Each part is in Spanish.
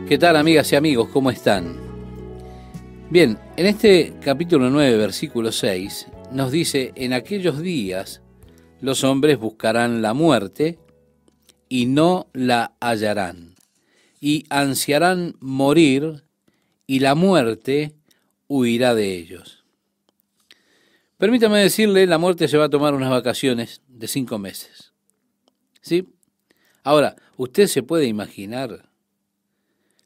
¿Qué tal, amigas y amigos? ¿Cómo están? Bien, en este capítulo 9, versículo 6, nos dice: en aquellos días los hombres buscarán la muerte y no la hallarán, y ansiarán morir, y la muerte huirá de ellos. Permítame decirle, la muerte se va a tomar unas vacaciones de 5 meses. ¿Sí? Ahora, ¿usted se puede imaginar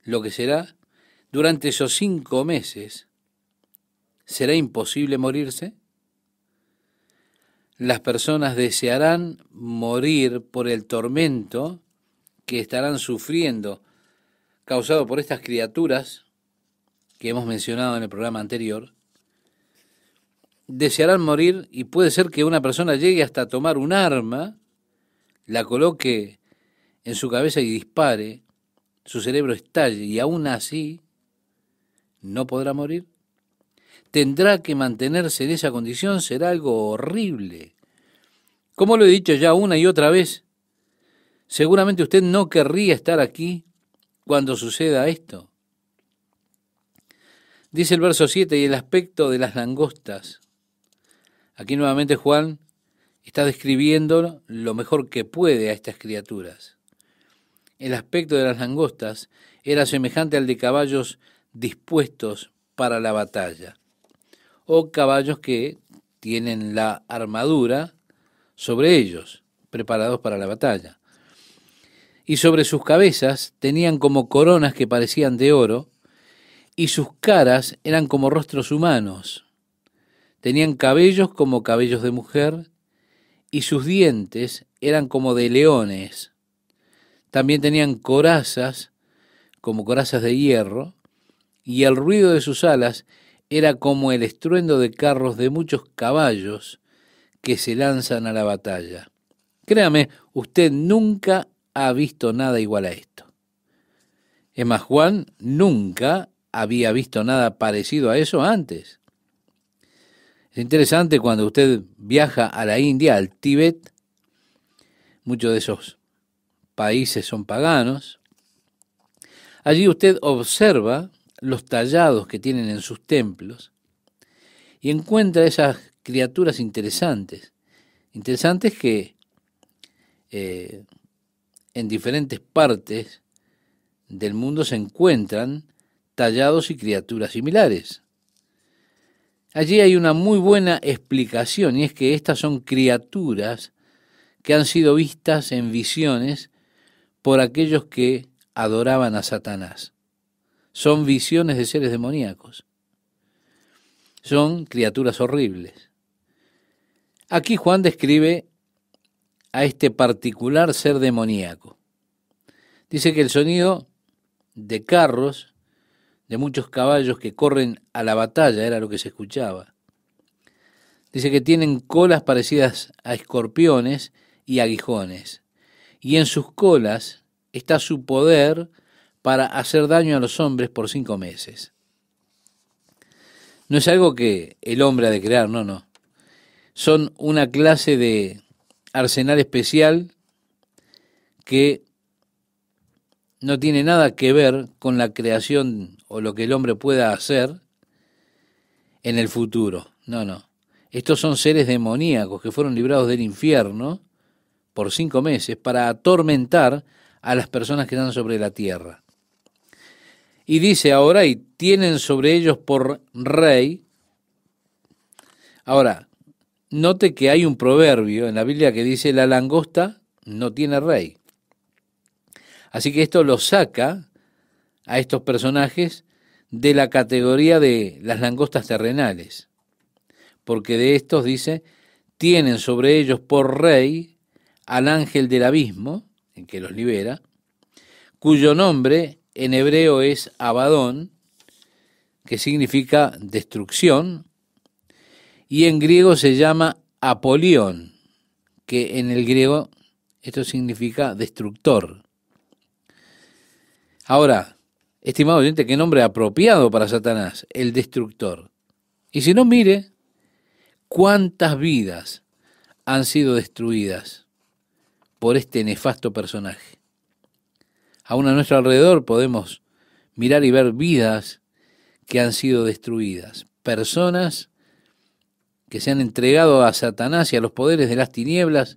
lo que será? Durante esos 5 meses, ¿será imposible morirse? Las personas desearán morir por el tormento que estarán sufriendo, causado por estas criaturas que hemos mencionado en el programa anterior. Desearán morir, y puede ser que una persona llegue hasta tomar un arma, la coloque en su cabeza y dispare, su cerebro estalle, y aún así no podrá morir. Tendrá que mantenerse en esa condición. Será algo horrible. Como lo he dicho ya una y otra vez, seguramente usted no querría estar aquí cuando suceda esto. Dice el verso 7, y el aspecto de las langostas. Aquí nuevamente Juan está describiendo lo mejor que puede a estas criaturas. El aspecto de las langostas era semejante al de caballos dispuestos para la batalla, o caballos que tienen la armadura sobre ellos, preparados para la batalla. Y sobre sus cabezas tenían como coronas que parecían de oro, y sus caras eran como rostros humanos. Tenían cabellos como cabellos de mujer, y sus dientes eran como de leones. También tenían corazas, como corazas de hierro, y el ruido de sus alas era como el estruendo de carros de muchos caballos que se lanzan a la batalla. Créame, usted nunca ha visto nada igual a esto. Es más, Juan nunca había visto nada parecido a eso antes. Es interesante cuando usted viaja a la India, al Tíbet. Muchos de esos países son paganos. Allí usted observa los tallados que tienen en sus templos y encuentra esas criaturas interesantes que en diferentes partes del mundo se encuentran tallados y criaturas similares. Allí hay una muy buena explicación, y es que estas son criaturas que han sido vistas en visiones por aquellos que adoraban a Satanás. Son visiones de seres demoníacos. Son criaturas horribles. Aquí Juan describe a este particular ser demoníaco. Dice que el sonido de carros, de muchos caballos que corren a la batalla, era lo que se escuchaba. Dice que tienen colas parecidas a escorpiones y aguijones, y en sus colas está su poder para hacer daño a los hombres por 5 meses. No es algo que el hombre ha de crear, no. Son una clase de arsenal especial que no tiene nada que ver con la creación o lo que el hombre pueda hacer en el futuro. No. Estos son seres demoníacos que fueron librados del infierno por 5 meses para atormentar a las personas que están sobre la tierra. Y dice ahora, y tienen sobre ellos por rey. Ahora, note que hay un proverbio en la Biblia que dice: la langosta no tiene rey. Así que esto lo saca a estos personajes de la categoría de las langostas terrenales, porque de estos dice: tienen sobre ellos por rey al ángel del abismo, en que los libera, cuyo nombre en hebreo es Abadón, que significa destrucción, y en griego se llama Apolión, que en el griego esto significa destructor. Ahora, estimado oyente, qué nombre apropiado para Satanás, el destructor. Y si no, mire cuántas vidas han sido destruidas por este nefasto personaje. Aún a nuestro alrededor podemos mirar y ver vidas que han sido destruidas, personas que se han entregado a Satanás y a los poderes de las tinieblas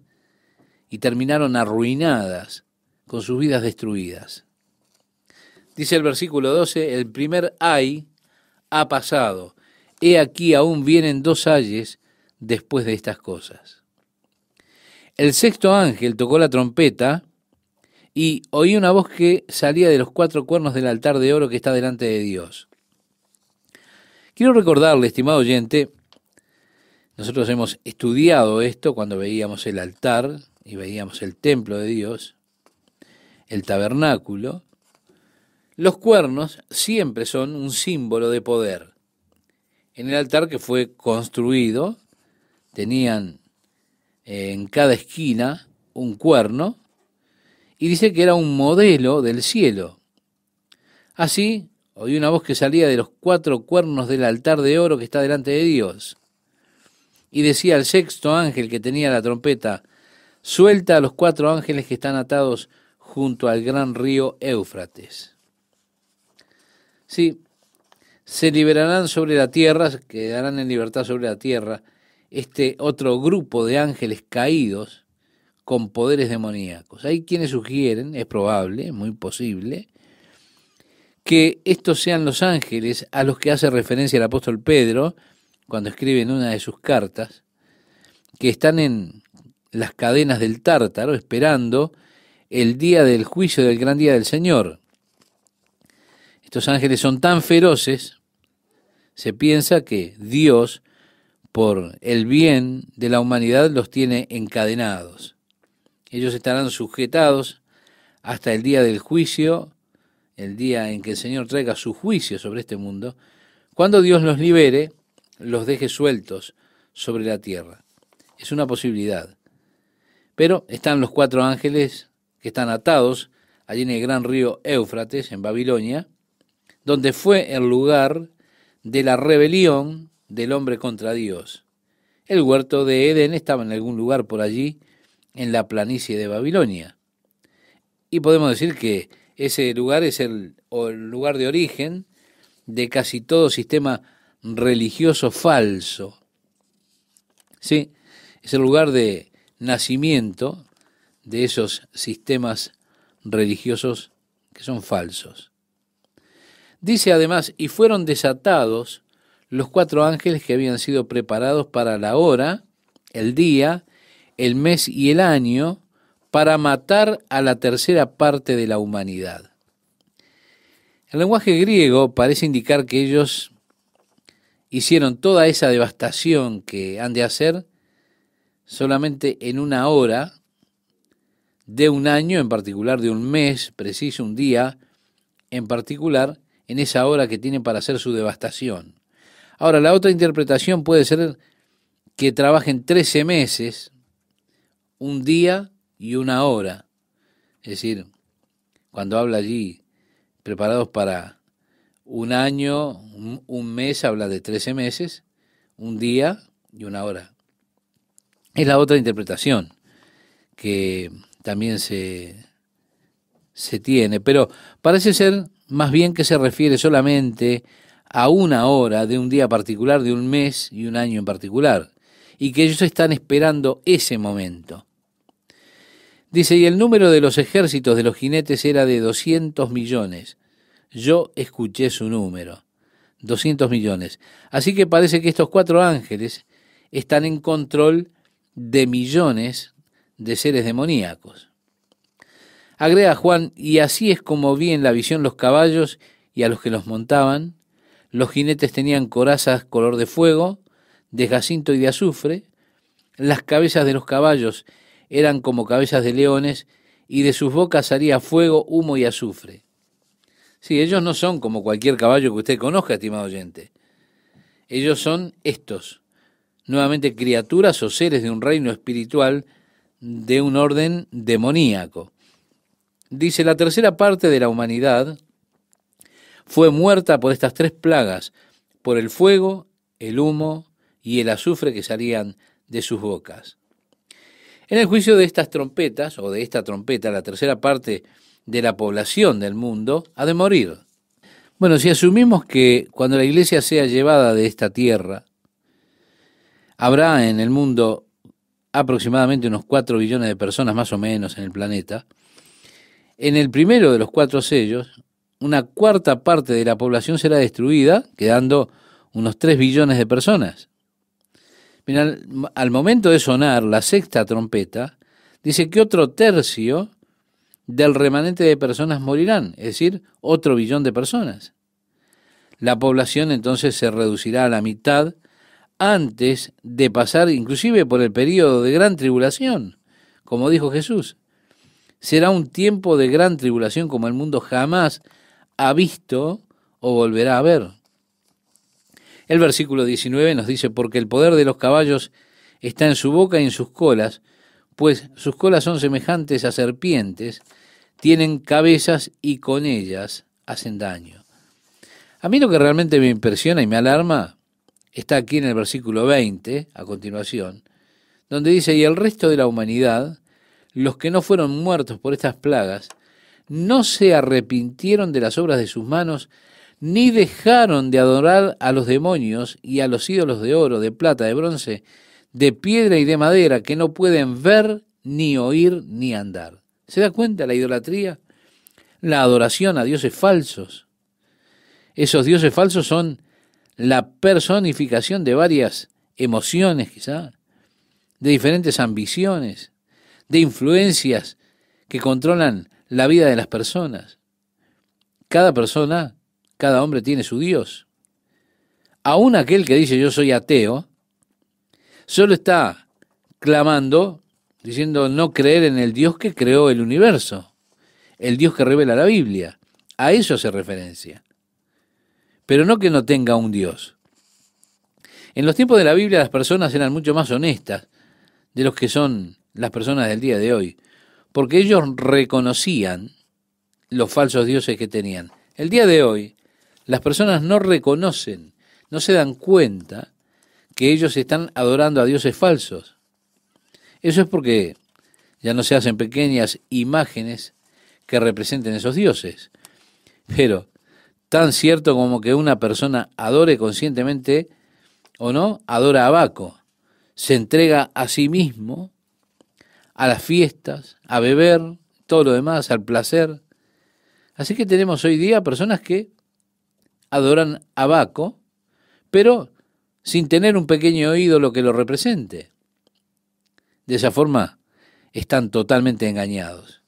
y terminaron arruinadas, con sus vidas destruidas. Dice el versículo 12, el primer ay ha pasado, he aquí aún vienen 2 ayes después de estas cosas. El sexto ángel tocó la trompeta y oí una voz que salía de los 4 cuernos del altar de oro que está delante de Dios. Quiero recordarle, estimado oyente, nosotros hemos estudiado esto cuando veíamos el altar y veíamos el templo de Dios, el tabernáculo. Los cuernos siempre son un símbolo de poder. En el altar que fue construido, tenían en cada esquina un cuerno, y dice que era un modelo del cielo. Así, oí una voz que salía de los 4 cuernos del altar de oro que está delante de Dios, y decía al sexto ángel que tenía la trompeta, suelta a los 4 ángeles que están atados junto al gran río Éufrates. Sí, se liberarán sobre la tierra, quedarán en libertad sobre la tierra, este otro grupo de ángeles caídos con poderes demoníacos. Hay quienes sugieren, es probable, muy posible, que estos sean los ángeles a los que hace referencia el apóstol Pedro cuando escribe en una de sus cartas, que están en las cadenas del Tártaro esperando el día del juicio del gran día del Señor. Estos ángeles son tan feroces, se piensa que Dios, por el bien de la humanidad, los tiene encadenados. Ellos estarán sujetados hasta el día del juicio, el día en que el Señor traiga su juicio sobre este mundo. Cuando Dios los libere, los deje sueltos sobre la tierra. Es una posibilidad. Pero están los 4 ángeles que están atados allí en el gran río Éufrates, en Babilonia, donde fue el lugar de la rebelión del hombre contra Dios. El huerto de Edén estaba en algún lugar por allí, en la planicie de Babilonia. Y podemos decir que ese lugar es el lugar de origen de casi todo sistema religioso falso. Sí, es el lugar de nacimiento de esos sistemas religiosos que son falsos. Dice además, y fueron desatados los 4 ángeles que habían sido preparados para la hora, el día, el mes y el año, para matar a la tercera parte de la humanidad. El lenguaje griego parece indicar que ellos hicieron toda esa devastación que han de hacer solamente en una hora de un año, en particular de un mes preciso, un día en particular, en esa hora que tienen para hacer su devastación. Ahora, la otra interpretación puede ser que trabajen 13 meses, un día y una hora. Es decir, cuando habla allí, preparados para un año, un mes, habla de 13 meses, un día y una hora. Es la otra interpretación que también se tiene, pero parece ser más bien que se refiere solamente a una hora de un día particular, de un mes y un año en particular, y que ellos están esperando ese momento. Dice, y el número de los ejércitos de los jinetes era de 200 millones. Yo escuché su número, 200 millones. Así que parece que estos 4 ángeles están en control de millones de seres demoníacos. Agrega Juan, y así es como vi en la visión los caballos y a los que los montaban. Los jinetes tenían corazas color de fuego, de jacinto y de azufre. Las cabezas de los caballos eran como cabezas de leones, y de sus bocas salía fuego, humo y azufre. Sí, ellos no son como cualquier caballo que usted conozca, estimado oyente. Ellos son estos, nuevamente criaturas o seres de un reino espiritual de un orden demoníaco. Dice, la tercera parte de la humanidad fue muerta por estas 3 plagas, por el fuego, el humo y el azufre que salían de sus bocas. En el juicio de estas trompetas, o de esta trompeta, la tercera parte de la población del mundo ha de morir. Bueno, si asumimos que cuando la iglesia sea llevada de esta tierra, habrá en el mundo aproximadamente unos 4 billones de personas más o menos en el planeta, en el primero de los 4 sellos, una cuarta parte de la población será destruida, quedando unos 3 billones de personas. Mira, al momento de sonar la sexta trompeta, dice que otro tercio del remanente de personas morirán, es decir, otro billón de personas. La población entonces se reducirá a la mitad antes de pasar inclusive por el período de gran tribulación, como dijo Jesús. Será un tiempo de gran tribulación como el mundo jamás ha visto o volverá a ver. El versículo 19 nos dice, porque el poder de los caballos está en su boca y en sus colas, pues sus colas son semejantes a serpientes, tienen cabezas y con ellas hacen daño. A mí lo que realmente me impresiona y me alarma está aquí en el versículo 20, a continuación, donde dice, y el resto de la humanidad, los que no fueron muertos por estas plagas, no se arrepintieron de las obras de sus manos, ni dejaron de adorar a los demonios y a los ídolos de oro, de plata, de bronce, de piedra y de madera, que no pueden ver, ni oír, ni andar. ¿Se da cuenta la idolatría? La adoración a dioses falsos. Esos dioses falsos son la personificación de varias emociones, quizá, de diferentes ambiciones, de influencias que controlan la vida de las personas. Cada persona, cada hombre tiene su Dios. Aún aquel que dice yo soy ateo, solo está clamando, diciendo no creer en el Dios que creó el universo, el Dios que revela la Biblia. A eso hace referencia. Pero no que no tenga un Dios. En los tiempos de la Biblia las personas eran mucho más honestas de los que son las personas del día de hoy, porque ellos reconocían los falsos dioses que tenían. El día de hoy, las personas no reconocen, no se dan cuenta que ellos están adorando a dioses falsos. Eso es porque ya no se hacen pequeñas imágenes que representen esos dioses. Pero tan cierto como que una persona adore conscientemente o no, adora a Baco, se entrega a sí mismo, a las fiestas, a beber, todo lo demás, al placer. Así que tenemos hoy día personas que adoran a Baco, pero sin tener un pequeño ídolo que lo represente. De esa forma están totalmente engañados.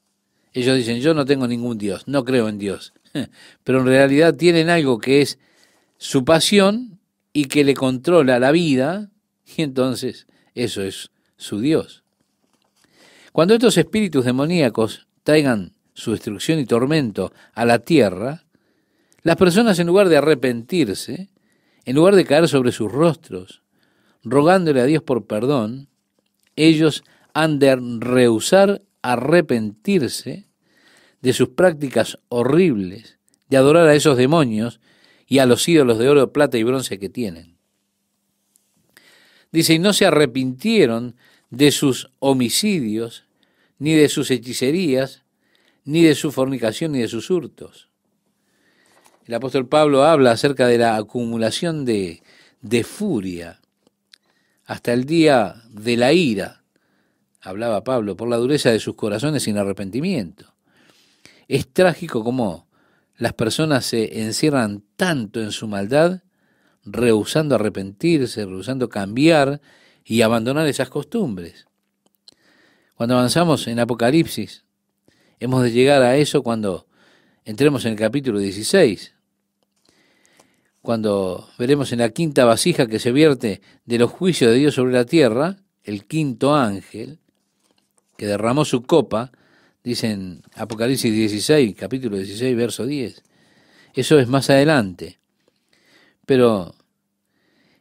Ellos dicen, yo no tengo ningún Dios, no creo en Dios, pero en realidad tienen algo que es su pasión y que le controla la vida, y entonces eso es su Dios. Cuando estos espíritus demoníacos traigan su destrucción y tormento a la tierra, las personas en lugar de arrepentirse, en lugar de caer sobre sus rostros, rogándole a Dios por perdón, ellos han de rehusar arrepentirse de sus prácticas horribles, de adorar a esos demonios y a los ídolos de oro, plata y bronce que tienen. Dice, y no se arrepintieron de sus homicidios, ni de sus hechicerías, ni de su fornicación, ni de sus hurtos. El apóstol Pablo habla acerca de la acumulación de furia hasta el día de la ira, hablaba Pablo, por la dureza de sus corazones sin arrepentimiento. Es trágico cómo las personas se encierran tanto en su maldad, rehusando arrepentirse, rehusando cambiar y abandonar esas costumbres. Cuando avanzamos en Apocalipsis, hemos de llegar a eso cuando entremos en el capítulo 16, cuando veremos en la quinta vasija que se vierte de los juicios de Dios sobre la tierra, el quinto ángel, que derramó su copa, dice en Apocalipsis 16, capítulo 16, verso 10. Eso es más adelante. Pero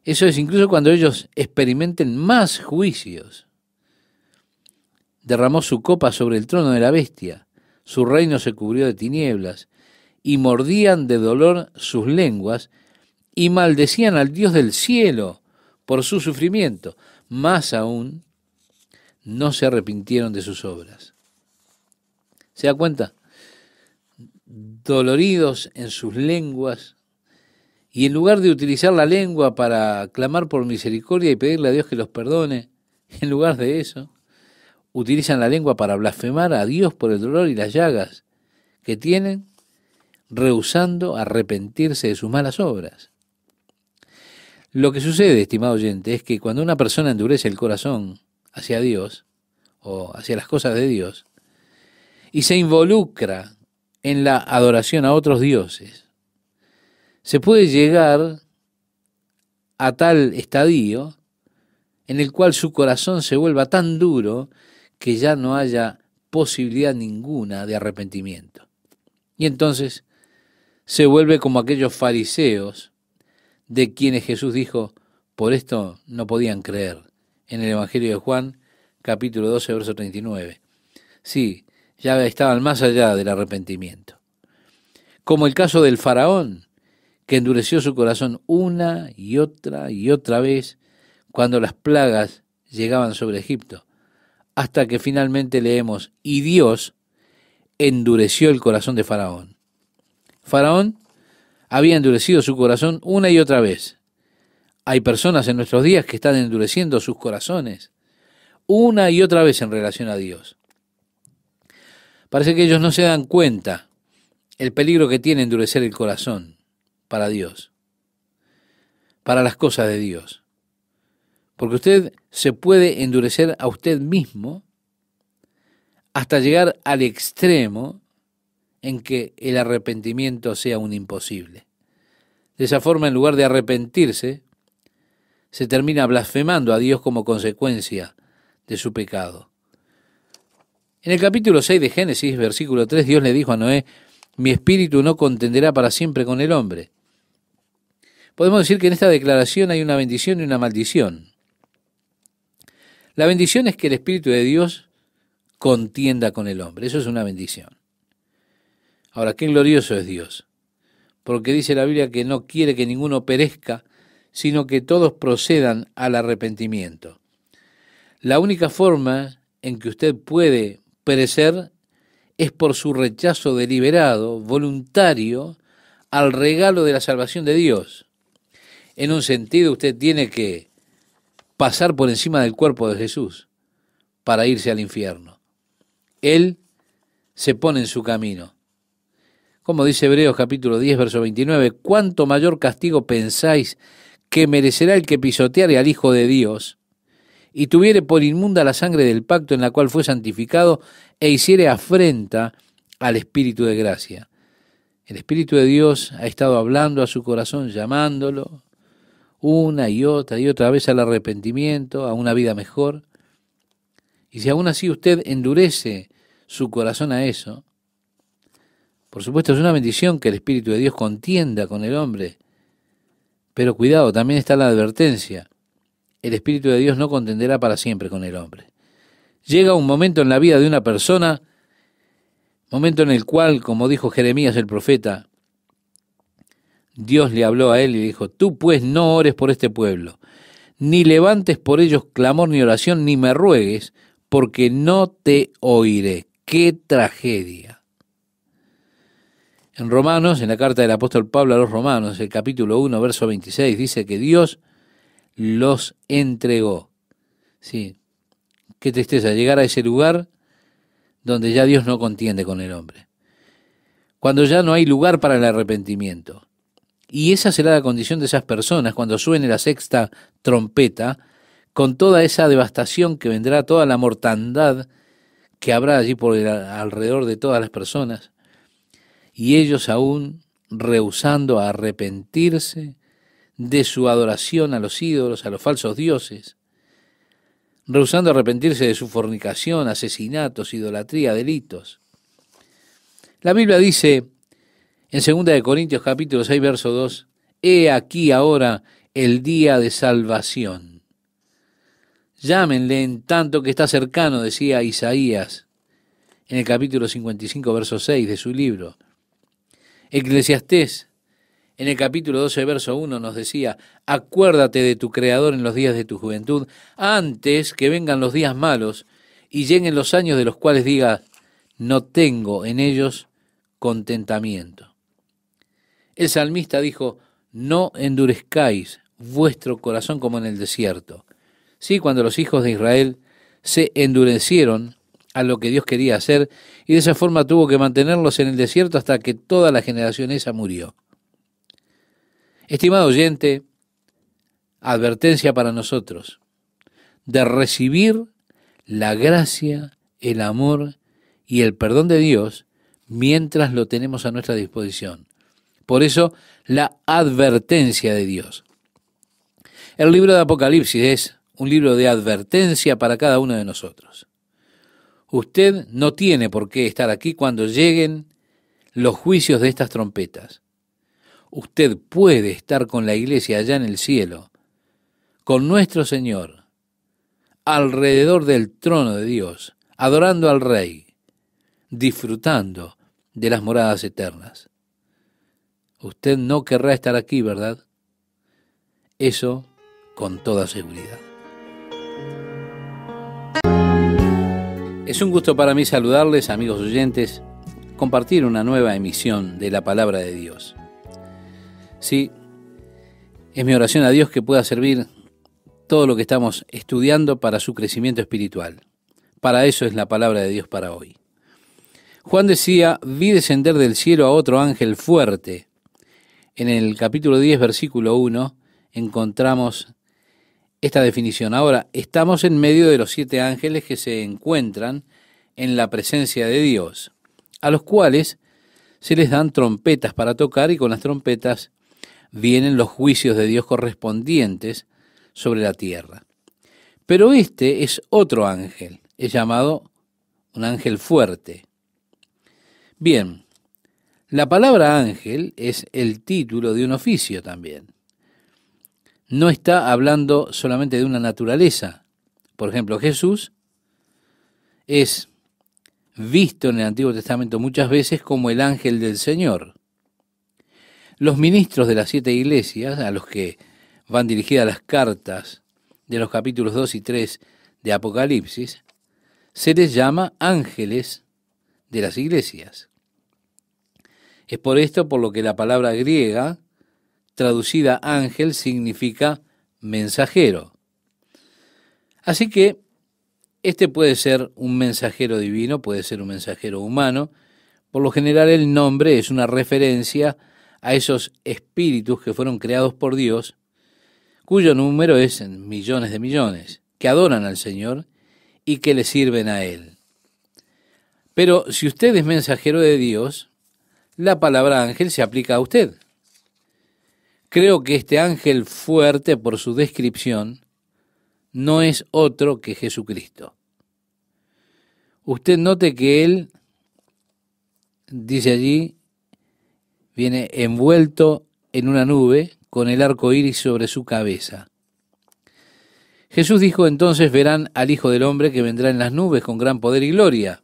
eso es incluso cuando ellos experimenten más juicios. Derramó su copa sobre el trono de la bestia, su reino se cubrió de tinieblas, y mordían de dolor sus lenguas, y maldecían al Dios del cielo por su sufrimiento. Más aún, no se arrepintieron de sus obras. ¿Se da cuenta? doloridos en sus lenguas, y en lugar de utilizar la lengua para clamar por misericordia y pedirle a Dios que los perdone, en lugar de eso, utilizan la lengua para blasfemar a Dios por el dolor y las llagas que tienen, rehusando arrepentirse de sus malas obras. Lo que sucede, estimado oyente, es que cuando una persona endurece el corazón hacia Dios, o hacia las cosas de Dios, y se involucra en la adoración a otros dioses, se puede llegar a tal estadio en el cual su corazón se vuelva tan duro que ya no haya posibilidad ninguna de arrepentimiento. Y entonces se vuelve como aquellos fariseos de quienes Jesús dijo, por esto no podían creer, en el Evangelio de Juan, capítulo 12, verso 39. Sí, ya estaban más allá del arrepentimiento. Como el caso del faraón, que endureció su corazón una y otra vez cuando las plagas llegaban sobre Egipto, hasta que finalmente leemos, y Dios endureció el corazón de Faraón. Faraón había endurecido su corazón una y otra vez. Hay personas en nuestros días que están endureciendo sus corazones una y otra vez en relación a Dios. Parece que ellos no se dan cuenta el peligro que tiene endurecer el corazón para Dios, para las cosas de Dios. Porque usted se puede endurecer a usted mismo hasta llegar al extremo en que el arrepentimiento sea un imposible. De esa forma, en lugar de arrepentirse, se termina blasfemando a Dios como consecuencia de su pecado. En el capítulo 6 de Génesis, versículo 3, Dios le dijo a Noé, mi espíritu no contenderá para siempre con el hombre. Podemos decir que en esta declaración hay una bendición y una maldición. La bendición es que el Espíritu de Dios contienda con el hombre. Eso es una bendición. Ahora, qué glorioso es Dios, porque dice la Biblia que no quiere que ninguno perezca, sino que todos procedan al arrepentimiento. La única forma en que usted puede perecer es por su rechazo deliberado, voluntario, al regalo de la salvación de Dios. En un sentido, usted tiene que pasar por encima del cuerpo de Jesús para irse al infierno. Él se pone en su camino. Como dice Hebreos capítulo 10, verso 29, ¿cuánto mayor castigo pensáis que merecerá el que pisoteare al Hijo de Dios y tuviere por inmunda la sangre del pacto en la cual fue santificado e hiciere afrenta al Espíritu de gracia? El Espíritu de Dios ha estado hablando a su corazón, llamándolo una y otra vez al arrepentimiento, a una vida mejor. Y si aún así usted endurece su corazón a eso, por supuesto es una bendición que el Espíritu de Dios contienda con el hombre, pero cuidado, también está la advertencia. El Espíritu de Dios no contenderá para siempre con el hombre. Llega un momento en la vida de una persona, momento en el cual, como dijo Jeremías el profeta, Dios le habló a él y le dijo, tú pues no ores por este pueblo, ni levantes por ellos clamor ni oración, ni me ruegues, porque no te oiré. ¡Qué tragedia! En Romanos, en la carta del apóstol Pablo a los Romanos, el capítulo 1, verso 26, dice que Dios los entregó. Sí, qué tristeza llegar a ese lugar donde ya Dios no contiende con el hombre, cuando ya no hay lugar para el arrepentimiento. Y esa será la condición de esas personas cuando suene la sexta trompeta, con toda esa devastación que vendrá, toda la mortandad que habrá allí por alrededor de todas las personas, y ellos aún rehusando a arrepentirse de su adoración a los ídolos, a los falsos dioses, rehusando arrepentirse de su fornicación, asesinatos, idolatría, delitos. La Biblia dice en 2 Corintios capítulo 6, verso 2, he aquí ahora el día de salvación. Llámenle en tanto que está cercano, decía Isaías en el capítulo 55, verso 6 de su libro. Eclesiastés en el capítulo 12, verso 1 nos decía, acuérdate de tu Creador en los días de tu juventud, antes que vengan los días malos y lleguen los años de los cuales digas, no tengo en ellos contentamiento. El salmista dijo, no endurezcáis vuestro corazón como en el desierto. Sí, cuando los hijos de Israel se endurecieron a lo que Dios quería hacer, y de esa forma tuvo que mantenerlos en el desierto hasta que toda la generación esa murió. Estimado oyente, advertencia para nosotros de recibir la gracia, el amor y el perdón de Dios mientras lo tenemos a nuestra disposición. Por eso, la advertencia de Dios. El libro de Apocalipsis es un libro de advertencia para cada uno de nosotros. Usted no tiene por qué estar aquí cuando lleguen los juicios de estas trompetas. Usted puede estar con la iglesia allá en el cielo, con nuestro Señor, alrededor del trono de Dios, adorando al Rey, disfrutando de las moradas eternas. Usted no querrá estar aquí, ¿verdad? Eso con toda seguridad. Es un gusto para mí saludarles, amigos oyentes, compartir una nueva emisión de la Palabra de Dios. Sí, es mi oración a Dios que pueda servir todo lo que estamos estudiando para su crecimiento espiritual. Para eso es la Palabra de Dios para hoy. Juan decía, vi descender del cielo a otro ángel fuerte. En el capítulo 10, versículo 1, encontramos esta definición. Ahora, estamos en medio de los 7 ángeles que se encuentran en la presencia de Dios, a los cuales se les dan trompetas para tocar, y con las trompetas vienen los juicios de Dios correspondientes sobre la tierra. Pero este es otro ángel, es llamado un ángel fuerte. Bien, la palabra ángel es el título de un oficio también. No está hablando solamente de una naturaleza. Por ejemplo, Jesús es visto en el Antiguo Testamento muchas veces como el ángel del Señor. Los ministros de las 7 iglesias, a los que van dirigidas las cartas de los capítulos 2 y 3 de Apocalipsis, se les llama ángeles de las iglesias. Es por esto por lo que la palabra griega, traducida ángel, significa mensajero. Así que este puede ser un mensajero divino, puede ser un mensajero humano. Por lo general el nombre es una referencia a esos espíritus que fueron creados por Dios, cuyo número es en millones de millones, que adoran al Señor y que le sirven a Él. Pero si usted es mensajero de Dios, la palabra ángel se aplica a usted. Creo que este ángel fuerte, por su descripción, no es otro que Jesucristo. Usted note que Él, dice allí, viene envuelto en una nube con el arco iris sobre su cabeza. Jesús dijo entonces, verán al Hijo del Hombre que vendrá en las nubes con gran poder y gloria.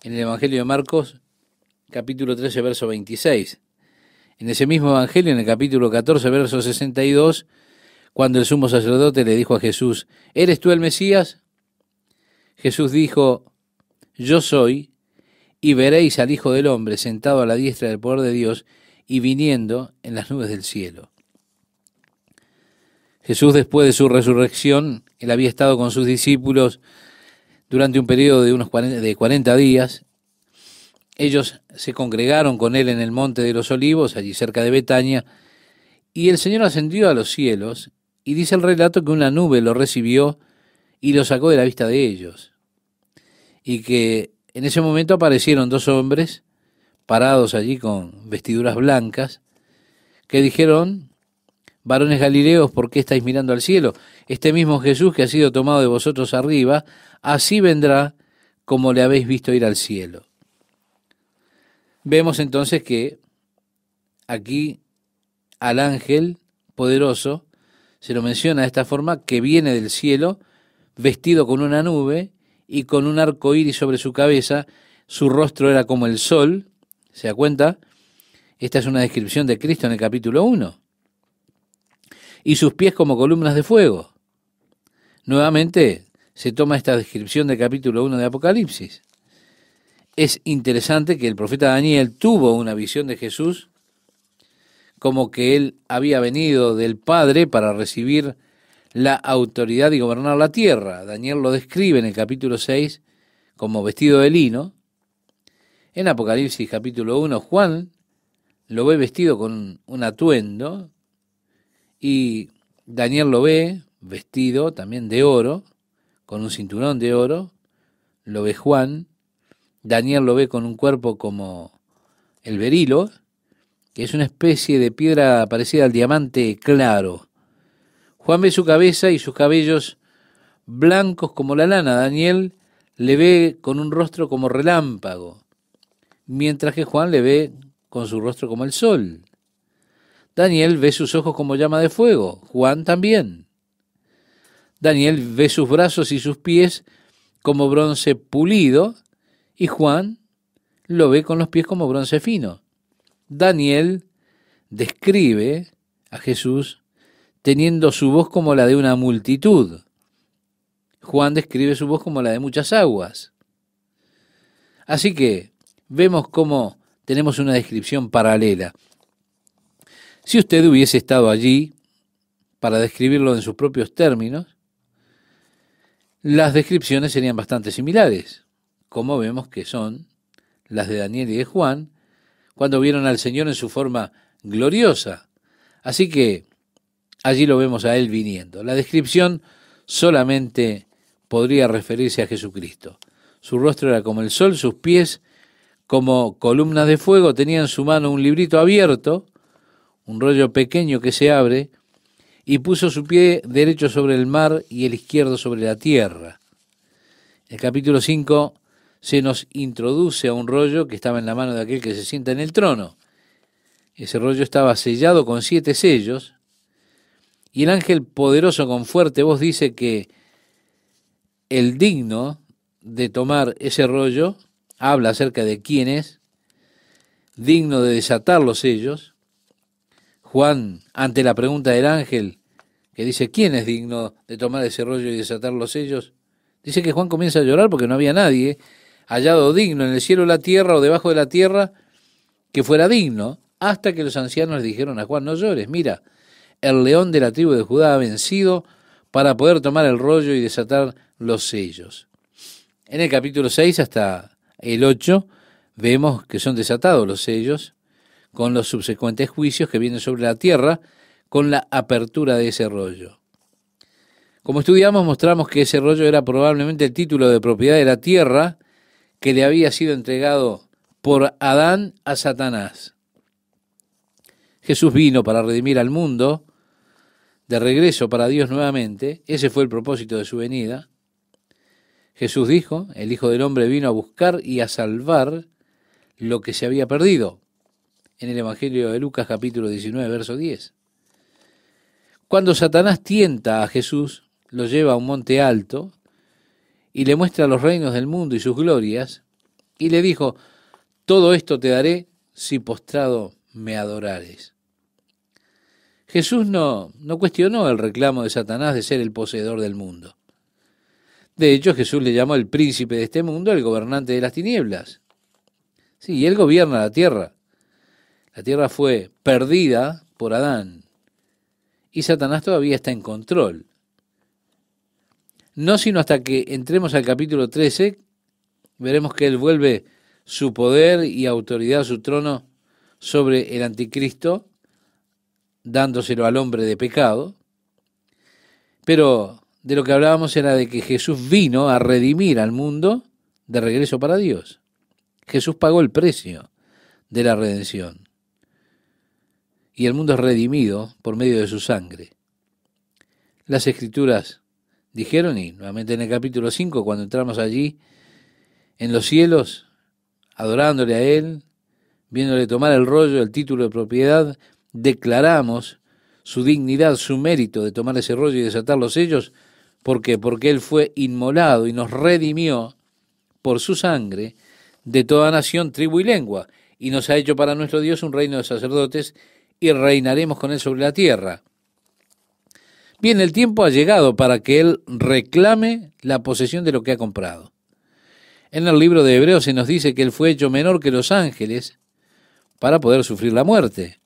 En el Evangelio de Marcos, capítulo 13, verso 26. En ese mismo Evangelio, en el capítulo 14, verso 62, cuando el sumo sacerdote le dijo a Jesús, ¿eres tú el Mesías? Jesús dijo, yo soy, y veréis al Hijo del Hombre sentado a la diestra del poder de Dios y viniendo en las nubes del cielo. Jesús, después de su resurrección, él había estado con sus discípulos durante un periodo de 40 días. Ellos se congregaron con él en el Monte de los Olivos, allí cerca de Betania, y el Señor ascendió a los cielos, y dice el relato que una nube lo recibió y lo sacó de la vista de ellos, y que en ese momento aparecieron 2 hombres parados allí con vestiduras blancas, que dijeron, varones galileos, ¿por qué estáis mirando al cielo? Este mismo Jesús que ha sido tomado de vosotros arriba, así vendrá como le habéis visto ir al cielo. Vemos entonces que aquí al ángel poderoso se lo menciona de esta forma, que viene del cielo, vestido con una nube y con un arco iris sobre su cabeza. Su rostro era como el sol. ¿Se da cuenta? Esta es una descripción de Cristo en el capítulo 1. Y sus pies como columnas de fuego. Nuevamente se toma esta descripción del capítulo 1 de Apocalipsis. Es interesante que el profeta Daniel tuvo una visión de Jesús como que él había venido del Padre para recibir la autoridad y gobernar la tierra. Daniel lo describe en el capítulo 6 como vestido de lino. En Apocalipsis capítulo 1, Juan lo ve vestido con un atuendo y Daniel lo ve vestido también de oro, con un cinturón de oro. Lo ve Juan. Daniel lo ve con un cuerpo como el berilo, que es una especie de piedra parecida al diamante claro. Juan ve su cabeza y sus cabellos blancos como la lana. Daniel le ve con un rostro como relámpago, mientras que Juan le ve con su rostro como el sol. Daniel ve sus ojos como llama de fuego, Juan también. Daniel ve sus brazos y sus pies como bronce pulido, y Juan lo ve con los pies como bronce fino. Daniel describe a Jesús teniendo su voz como la de una multitud. Juan describe su voz como la de muchas aguas. Así que vemos cómo tenemos una descripción paralela. Si usted hubiese estado allí para describirlo en sus propios términos, las descripciones serían bastante similares, como vemos que son las de Daniel y de Juan, cuando vieron al Señor en su forma gloriosa. Así que allí lo vemos a Él viniendo. La descripción solamente podría referirse a Jesucristo. Su rostro era como el sol, sus pies como columnas de fuego, tenía en su mano un librito abierto, un rollo pequeño que se abre, y puso su pie derecho sobre el mar y el izquierdo sobre la tierra. En el capítulo 5 se nos introduce a un rollo que estaba en la mano de aquel que se sienta en el trono. Ese rollo estaba sellado con 7 sellos, y el ángel poderoso con fuerte voz dice que el digno de tomar ese rollo, habla acerca de quién es, digno de desatar los sellos. Juan, ante la pregunta del ángel, que dice, ¿quién es digno de tomar ese rollo y desatar los sellos? Dice que Juan comienza a llorar porque no había nadie hallado digno en el cielo, la tierra o debajo de la tierra que fuera digno, hasta que los ancianos le dijeron a Juan, no llores, mira, el león de la tribu de Judá ha vencido para poder tomar el rollo y desatar los sellos. En el capítulo 6 hasta el 8 vemos que son desatados los sellos con los subsecuentes juicios que vienen sobre la tierra con la apertura de ese rollo. Como estudiamos, mostramos que ese rollo era probablemente el título de propiedad de la tierra que le había sido entregado por Adán a Satanás. Jesús vino para redimir al mundo, de regreso para Dios nuevamente. Ese fue el propósito de su venida. Jesús dijo, el Hijo del Hombre vino a buscar y a salvar lo que se había perdido. En el Evangelio de Lucas capítulo 19, verso 10. Cuando Satanás tienta a Jesús, lo lleva a un monte alto y le muestra los reinos del mundo y sus glorias, y le dijo, todo esto te daré si postrado me adorares. Jesús no cuestionó el reclamo de Satanás de ser el poseedor del mundo. De hecho, Jesús le llamó el príncipe de este mundo, el gobernante de las tinieblas. Sí, él gobierna la tierra. La tierra fue perdida por Adán y Satanás todavía está en control. No sino hasta que entremos al capítulo 13, veremos que él vuelve su poder y autoridad a su trono sobre el anticristo, dándoselo al hombre de pecado. Pero de lo que hablábamos era de que Jesús vino a redimir al mundo de regreso para Dios. Jesús pagó el precio de la redención. Y el mundo es redimido por medio de su sangre. Las Escrituras dijeron, y nuevamente en el capítulo 5, cuando entramos allí en los cielos, adorándole a Él, viéndole tomar el rollo, el título de propiedad, declaramos su dignidad, su mérito de tomar ese rollo y desatar los sellos. ¿Por qué? Porque Él fue inmolado y nos redimió por su sangre de toda nación, tribu y lengua, y nos ha hecho para nuestro Dios un reino de sacerdotes, y reinaremos con Él sobre la tierra. Bien, el tiempo ha llegado para que Él reclame la posesión de lo que ha comprado. En el libro de Hebreos se nos dice que Él fue hecho menor que los ángeles para poder sufrir la muerte,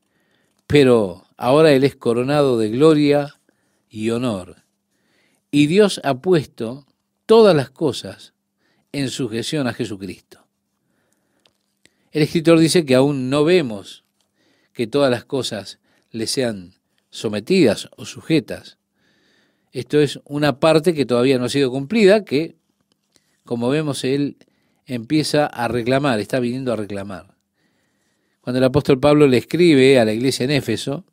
pero ahora Él es coronado de gloria y honor. Y Dios ha puesto todas las cosas en sujeción a Jesucristo. El escritor dice que aún no vemos que todas las cosas le sean sometidas o sujetas. Esto es una parte que todavía no ha sido cumplida, que, como vemos, Él empieza a reclamar, está viniendo a reclamar. Cuando el apóstol Pablo le escribe a la iglesia en Éfeso,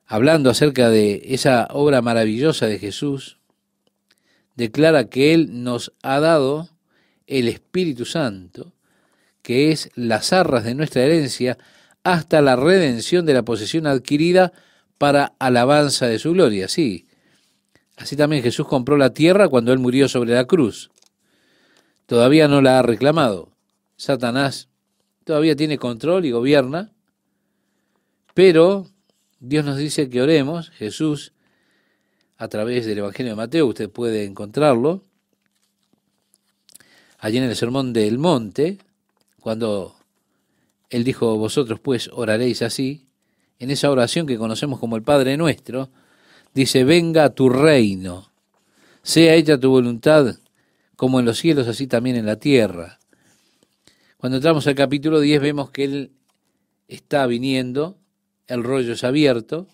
hablando acerca de esa obra maravillosa de Jesús, declara que Él nos ha dado el Espíritu Santo, que es las arras de nuestra herencia, hasta la redención de la posesión adquirida para alabanza de su gloria. Sí, así también Jesús compró la tierra cuando Él murió sobre la cruz. Todavía no la ha reclamado. Satanás todavía tiene control y gobierna, pero Dios nos dice que oremos. Jesús, a través del Evangelio de Mateo, usted puede encontrarlo, allí en el Sermón del Monte, cuando Él dijo, vosotros pues oraréis así, en esa oración que conocemos como el Padre Nuestro, dice, venga tu reino, sea hecha tu voluntad, como en los cielos, así también en la tierra. Cuando entramos al capítulo 10 vemos que Él está viniendo, el rollo es abierto,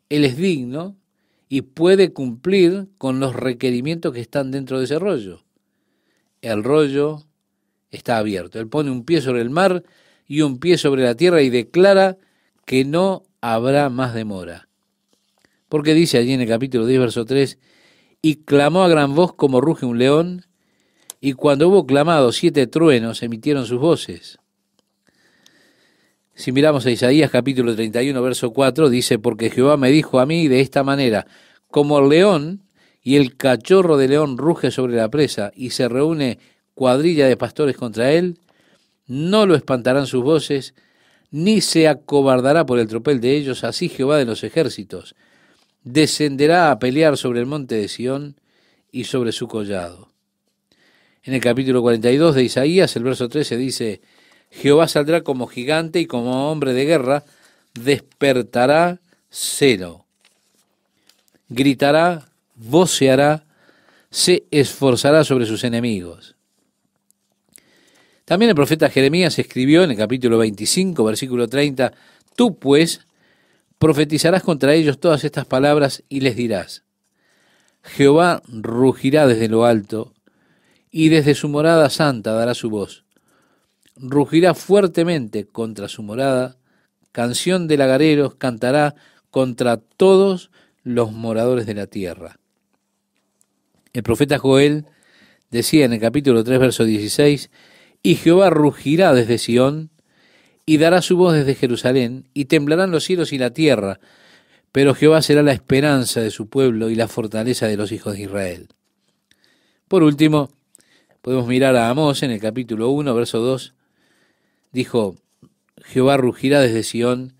Él es digno y puede cumplir con los requerimientos que están dentro de ese rollo. El rollo está abierto. Él pone un pie sobre el mar y un pie sobre la tierra y declara que no habrá más demora. Porque dice allí en el capítulo 10, verso 3, y clamó a gran voz como ruge un león, y cuando hubo clamado 7 truenos emitieron sus voces. Si miramos a Isaías capítulo 31, verso 4, dice, porque Jehová me dijo a mí de esta manera, como el león y el cachorro de león ruge sobre la presa y se reúne cuadrilla de pastores contra él, no lo espantarán sus voces, ni se acobardará por el tropel de ellos, así Jehová de los ejércitos descenderá a pelear sobre el monte de Sión y sobre su collado. En el capítulo 42 de Isaías, el verso 13 dice, Jehová saldrá como gigante y como hombre de guerra, despertará celo, gritará, voceará, se esforzará sobre sus enemigos. También el profeta Jeremías escribió en el capítulo 25, versículo 30, tú pues profetizarás contra ellos todas estas palabras y les dirás, Jehová rugirá desde lo alto y desde su morada santa dará su voz. Rugirá fuertemente contra su morada, canción de lagareros cantará contra todos los moradores de la tierra. El profeta Joel decía en el capítulo 3, verso 16, y Jehová rugirá desde Sión, y dará su voz desde Jerusalén, y temblarán los cielos y la tierra, pero Jehová será la esperanza de su pueblo y la fortaleza de los hijos de Israel. Por último, podemos mirar a Amós en el capítulo 1, verso 2, dijo, Jehová rugirá desde Sión,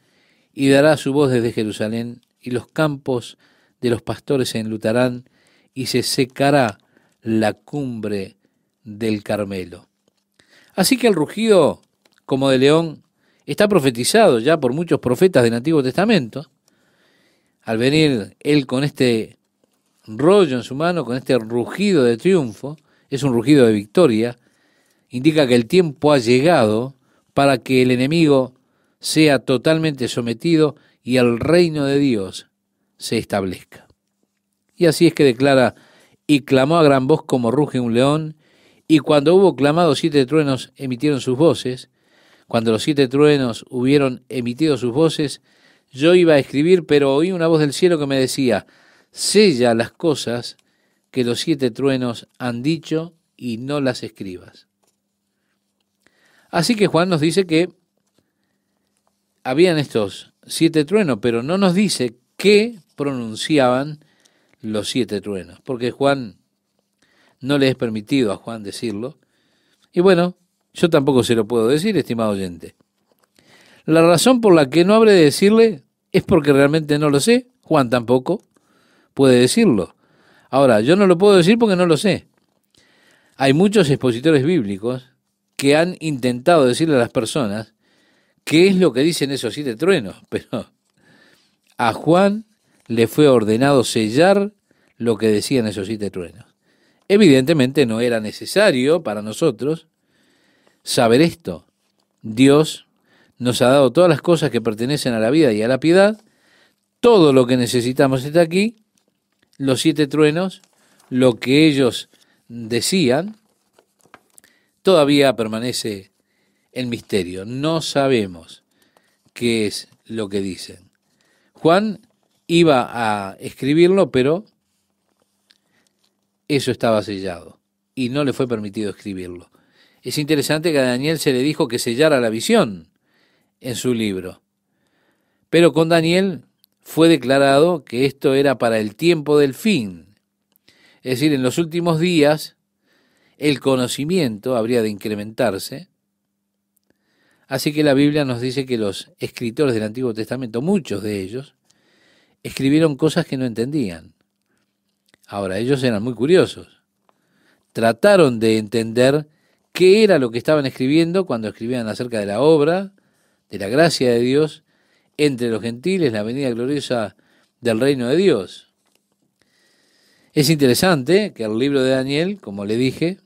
y dará su voz desde Jerusalén, y los campos de los pastores se enlutarán, y se secará la cumbre del Carmelo. Así que el rugido como de león está profetizado ya por muchos profetas del Antiguo Testamento. Al venir él con este rollo en su mano, con este rugido de triunfo, es un rugido de victoria, indica que el tiempo ha llegado para que el enemigo sea totalmente sometido y el reino de Dios se establezca. Y así es que declara, y clamó a gran voz como ruge un león, y cuando hubo clamado 7 truenos emitieron sus voces. Cuando los 7 truenos hubieron emitido sus voces, yo iba a escribir, pero oí una voz del cielo que me decía, sella las cosas que los 7 truenos han dicho y no las escribas. Así que Juan nos dice que habían estos 7 truenos, pero no nos dice qué pronunciaban los 7 truenos, porque Juan no le es permitido a Juan decirlo. Y bueno, yo tampoco se lo puedo decir, estimado oyente. La razón por la que no habré de decirle es porque realmente no lo sé. Juan tampoco puede decirlo. Ahora, yo no lo puedo decir porque no lo sé. Hay muchos expositores bíblicos que han intentado decirle a las personas qué es lo que dicen esos 7 truenos, pero a Juan le fue ordenado sellar lo que decían esos 7 truenos. Evidentemente no era necesario para nosotros saber esto. Dios nos ha dado todas las cosas que pertenecen a la vida y a la piedad. Todo lo que necesitamos está aquí. Los 7 truenos, lo que ellos decían, todavía permanece en misterio. No sabemos qué es lo que dicen. Juan iba a escribirlo, pero eso estaba sellado y no le fue permitido escribirlo. Es interesante que a Daniel se le dijo que sellara la visión en su libro, pero con Daniel fue declarado que esto era para el tiempo del fin. Es decir, en los últimos días el conocimiento habría de incrementarse. Así que la Biblia nos dice que los escritores del Antiguo Testamento, muchos de ellos, escribieron cosas que no entendían. Ahora, ellos eran muy curiosos. Trataron de entender qué era lo que estaban escribiendo cuando escribían acerca de la obra, de la gracia de Dios, entre los gentiles, la venida gloriosa del reino de Dios. Es interesante que el libro de Daniel, como le dije,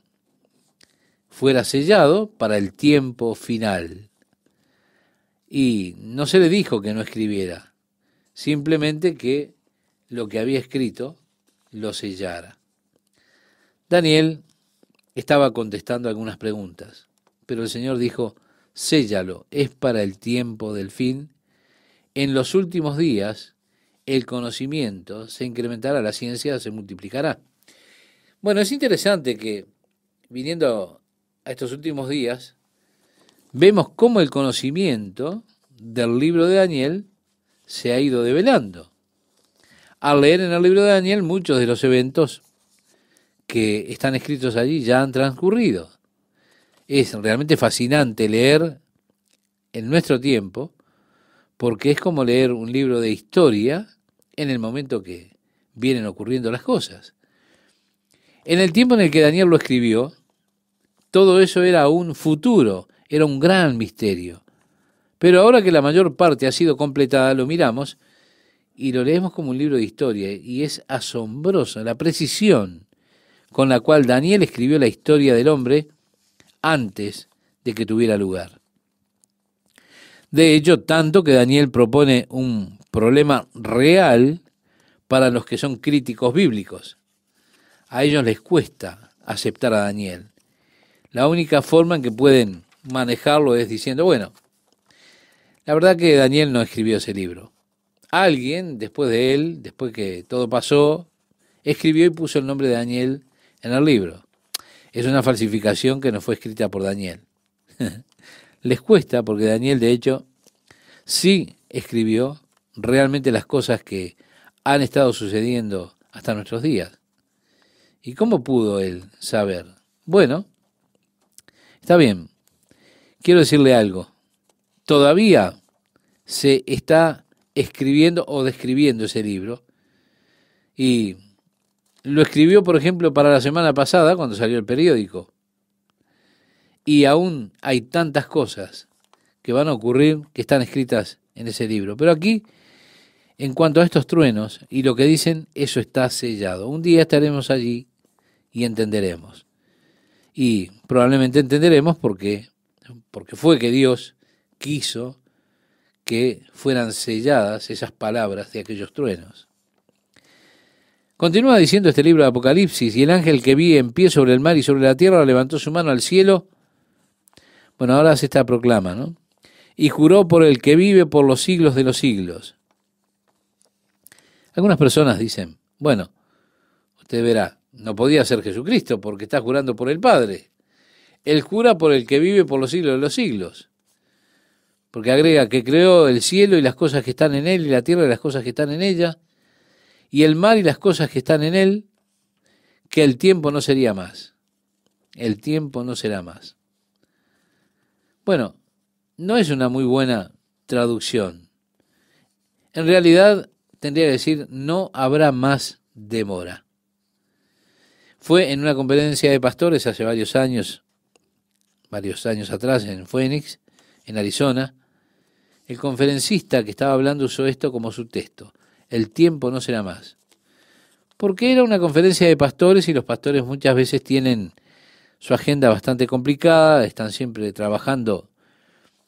fuera sellado para el tiempo final. Y no se le dijo que no escribiera, simplemente que lo que había escrito lo sellara. Daniel estaba contestando algunas preguntas, pero el Señor dijo, séllalo, es para el tiempo del fin. En los últimos días el conocimiento se incrementará, la ciencia se multiplicará. Bueno, es interesante que viniendo a estos últimos días, vemos cómo el conocimiento del libro de Daniel se ha ido develando. Al leer en el libro de Daniel, muchos de los eventos que están escritos allí ya han transcurrido. Es realmente fascinante leer en nuestro tiempo, porque es como leer un libro de historia en el momento que vienen ocurriendo las cosas. En el tiempo en el que Daniel lo escribió, todo eso era un futuro, era un gran misterio. Pero ahora que la mayor parte ha sido completada, lo miramos y lo leemos como un libro de historia, y es asombroso la precisión con la cual Daniel escribió la historia del hombre antes de que tuviera lugar. De hecho, tanto que Daniel propone un problema real para los que son críticos bíblicos. A ellos les cuesta aceptar a Daniel. La única forma en que pueden manejarlo es diciendo, bueno, la verdad que Daniel no escribió ese libro. Alguien, después de él, después que todo pasó, escribió y puso el nombre de Daniel en el libro. Es una falsificación que no fue escrita por Daniel. Les cuesta porque Daniel, de hecho, sí escribió realmente las cosas que han estado sucediendo hasta nuestros días. ¿Y cómo pudo él saber? Bueno, está bien. Quiero decirle algo. Todavía se está escribiendo o describiendo ese libro. Y lo escribió, por ejemplo, para la semana pasada, cuando salió el periódico. Y aún hay tantas cosas que van a ocurrir que están escritas en ese libro. Pero aquí, en cuanto a estos truenos y lo que dicen, eso está sellado. Un día estaremos allí y entenderemos. Y probablemente entenderemos porque fue que Dios quiso que fueran selladas esas palabras de aquellos truenos. Continúa diciendo este libro de Apocalipsis, y el ángel que vi en pie sobre el mar y sobre la tierra levantó su mano al cielo. Bueno, ahora hace esta proclama, ¿no? Y juró por el que vive por los siglos de los siglos. Algunas personas dicen, bueno, usted verá, no podía ser Jesucristo porque está jurando por el Padre. Él jura por el que vive por los siglos de los siglos. Porque agrega que creó el cielo y las cosas que están en él, y la tierra y las cosas que están en ella, y el mar y las cosas que están en él, que el tiempo no sería más. El tiempo no será más. Bueno, no es una muy buena traducción. En realidad tendría que decir, no habrá más demora. Fue en una conferencia de pastores hace varios años atrás en Phoenix, en Arizona. El conferencista que estaba hablando usó esto como su texto: el tiempo no será más. Porque era una conferencia de pastores y los pastores muchas veces tienen su agenda bastante complicada, están siempre trabajando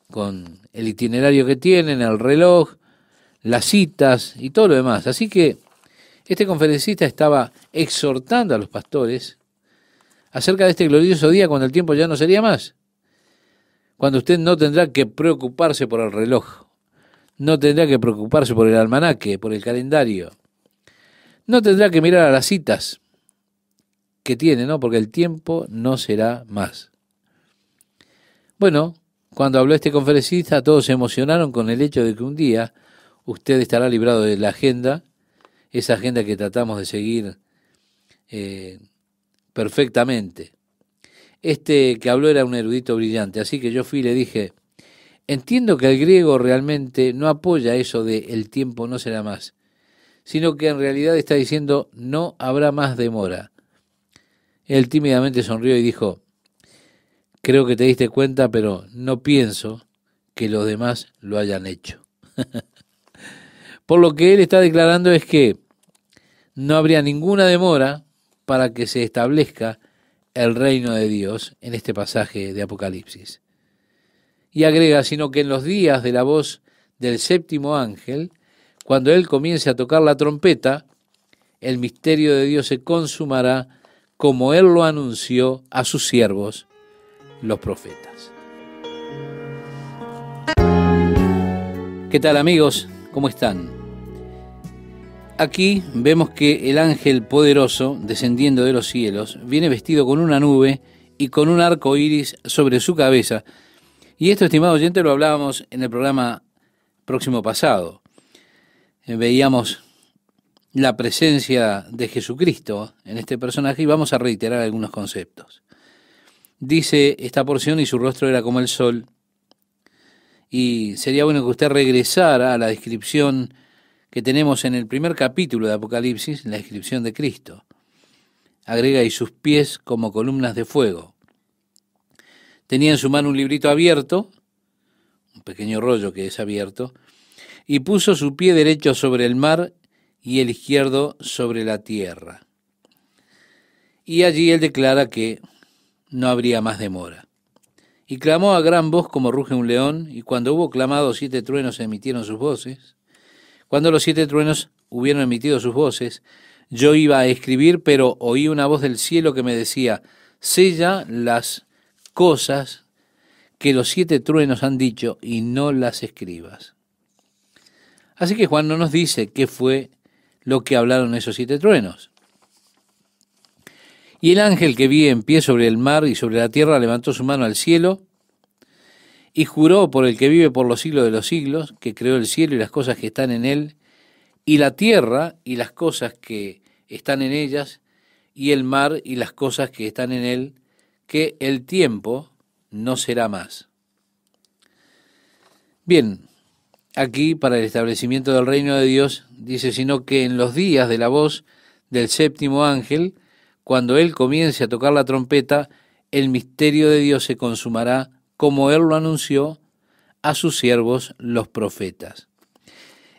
con el itinerario que tienen, el reloj, las citas y todo lo demás. Así que este conferencista estaba exhortando a los pastores acerca de este glorioso día cuando el tiempo ya no sería más, cuando usted no tendrá que preocuparse por el reloj, no tendrá que preocuparse por el almanaque, por el calendario, no tendrá que mirar a las citas que tiene, ¿no? Porque el tiempo no será más. Bueno, cuando habló este conferencista, todos se emocionaron con el hecho de que un día usted estará librado de la agenda, esa agenda que tratamos de seguir perfectamente. Este que habló era un erudito brillante, así que yo fui y le dije: entiendo que el griego realmente no apoya eso de el tiempo no será más, sino que en realidad está diciendo no habrá más demora. Él tímidamente sonrió y dijo: creo que te diste cuenta, pero no pienso que los demás lo hayan hecho. Por lo que él está declarando es que no habría ninguna demora para que se establezca el reino de Dios en este pasaje de Apocalipsis. Y agrega, sino que en los días de la voz del séptimo ángel, cuando él comience a tocar la trompeta, el misterio de Dios se consumará como él lo anunció a sus siervos, los profetas. ¿Qué tal, amigos? ¿Cómo están? Aquí vemos que el ángel poderoso, descendiendo de los cielos, viene vestido con una nube y con un arco iris sobre su cabeza. Y esto, estimado oyente, lo hablábamos en el programa próximo pasado. Veíamos la presencia de Jesucristo en este personaje y vamos a reiterar algunos conceptos. Dice esta porción: y su rostro era como el sol. Y sería bueno que usted regresara a la descripción que tenemos en el primer capítulo de Apocalipsis, la descripción de Cristo. Agrega: y sus pies como columnas de fuego. Tenía en su mano un librito abierto, un pequeño rollo que es abierto, y puso su pie derecho sobre el mar y el izquierdo sobre la tierra. Y allí él declara que no habría más demora. Y clamó a gran voz como ruge un león, y cuando hubo clamado, 7 truenos emitieron sus voces. Cuando los 7 truenos hubieron emitido sus voces, yo iba a escribir, pero oí una voz del cielo que me decía: sella las cosas que los 7 truenos han dicho y no las escribas. Así que Juan no nos dice qué fue lo que hablaron esos 7 truenos. Y el ángel que vi en pie sobre el mar y sobre la tierra levantó su mano al cielo y juró por el que vive por los siglos de los siglos, que creó el cielo y las cosas que están en él, y la tierra y las cosas que están en ellas, y el mar y las cosas que están en él, que el tiempo no será más. Bien, aquí para el establecimiento del reino de Dios dice: sino que en los días de la voz del séptimo ángel, cuando él comience a tocar la trompeta, el misterio de Dios se consumará como él lo anunció a sus siervos los profetas.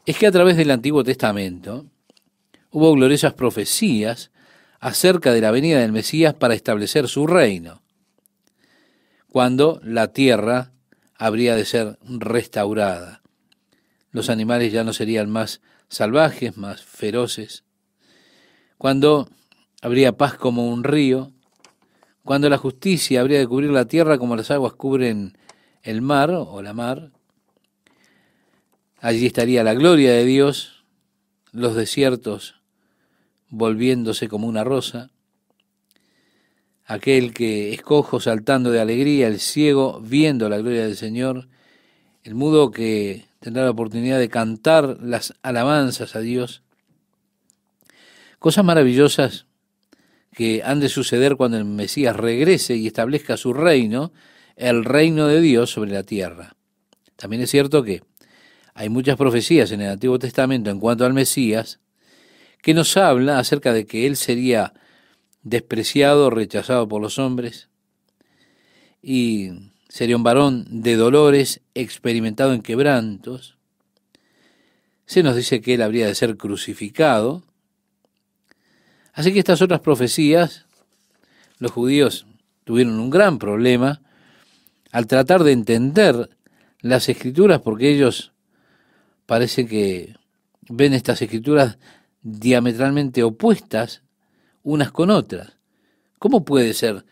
Es que a través del Antiguo Testamento hubo gloriosas profecías acerca de la venida del Mesías para establecer su reino, cuando la tierra habría de ser restaurada. Los animales ya no serían más salvajes, más feroces, cuando habría paz como un río, cuando la justicia habría de cubrir la tierra como las aguas cubren el mar o la mar. Allí estaría la gloria de Dios, los desiertos volviéndose como una rosa, aquel que es cojo saltando de alegría, el ciego viendo la gloria del Señor, el mudo que tendrá la oportunidad de cantar las alabanzas a Dios. Cosas maravillosas que han de suceder cuando el Mesías regrese y establezca su reino, el reino de Dios sobre la tierra. También es cierto que hay muchas profecías en el Antiguo Testamento en cuanto al Mesías que nos habla acerca de que él sería despreciado, rechazado por los hombres, y sería un varón de dolores, experimentado en quebrantos. Se nos dice que él habría de ser crucificado. Así que estas otras profecías, los judíos tuvieron un gran problema al tratar de entender las escrituras, porque ellos parece que ven estas escrituras diametralmente opuestas unas con otras. ¿Cómo puede ser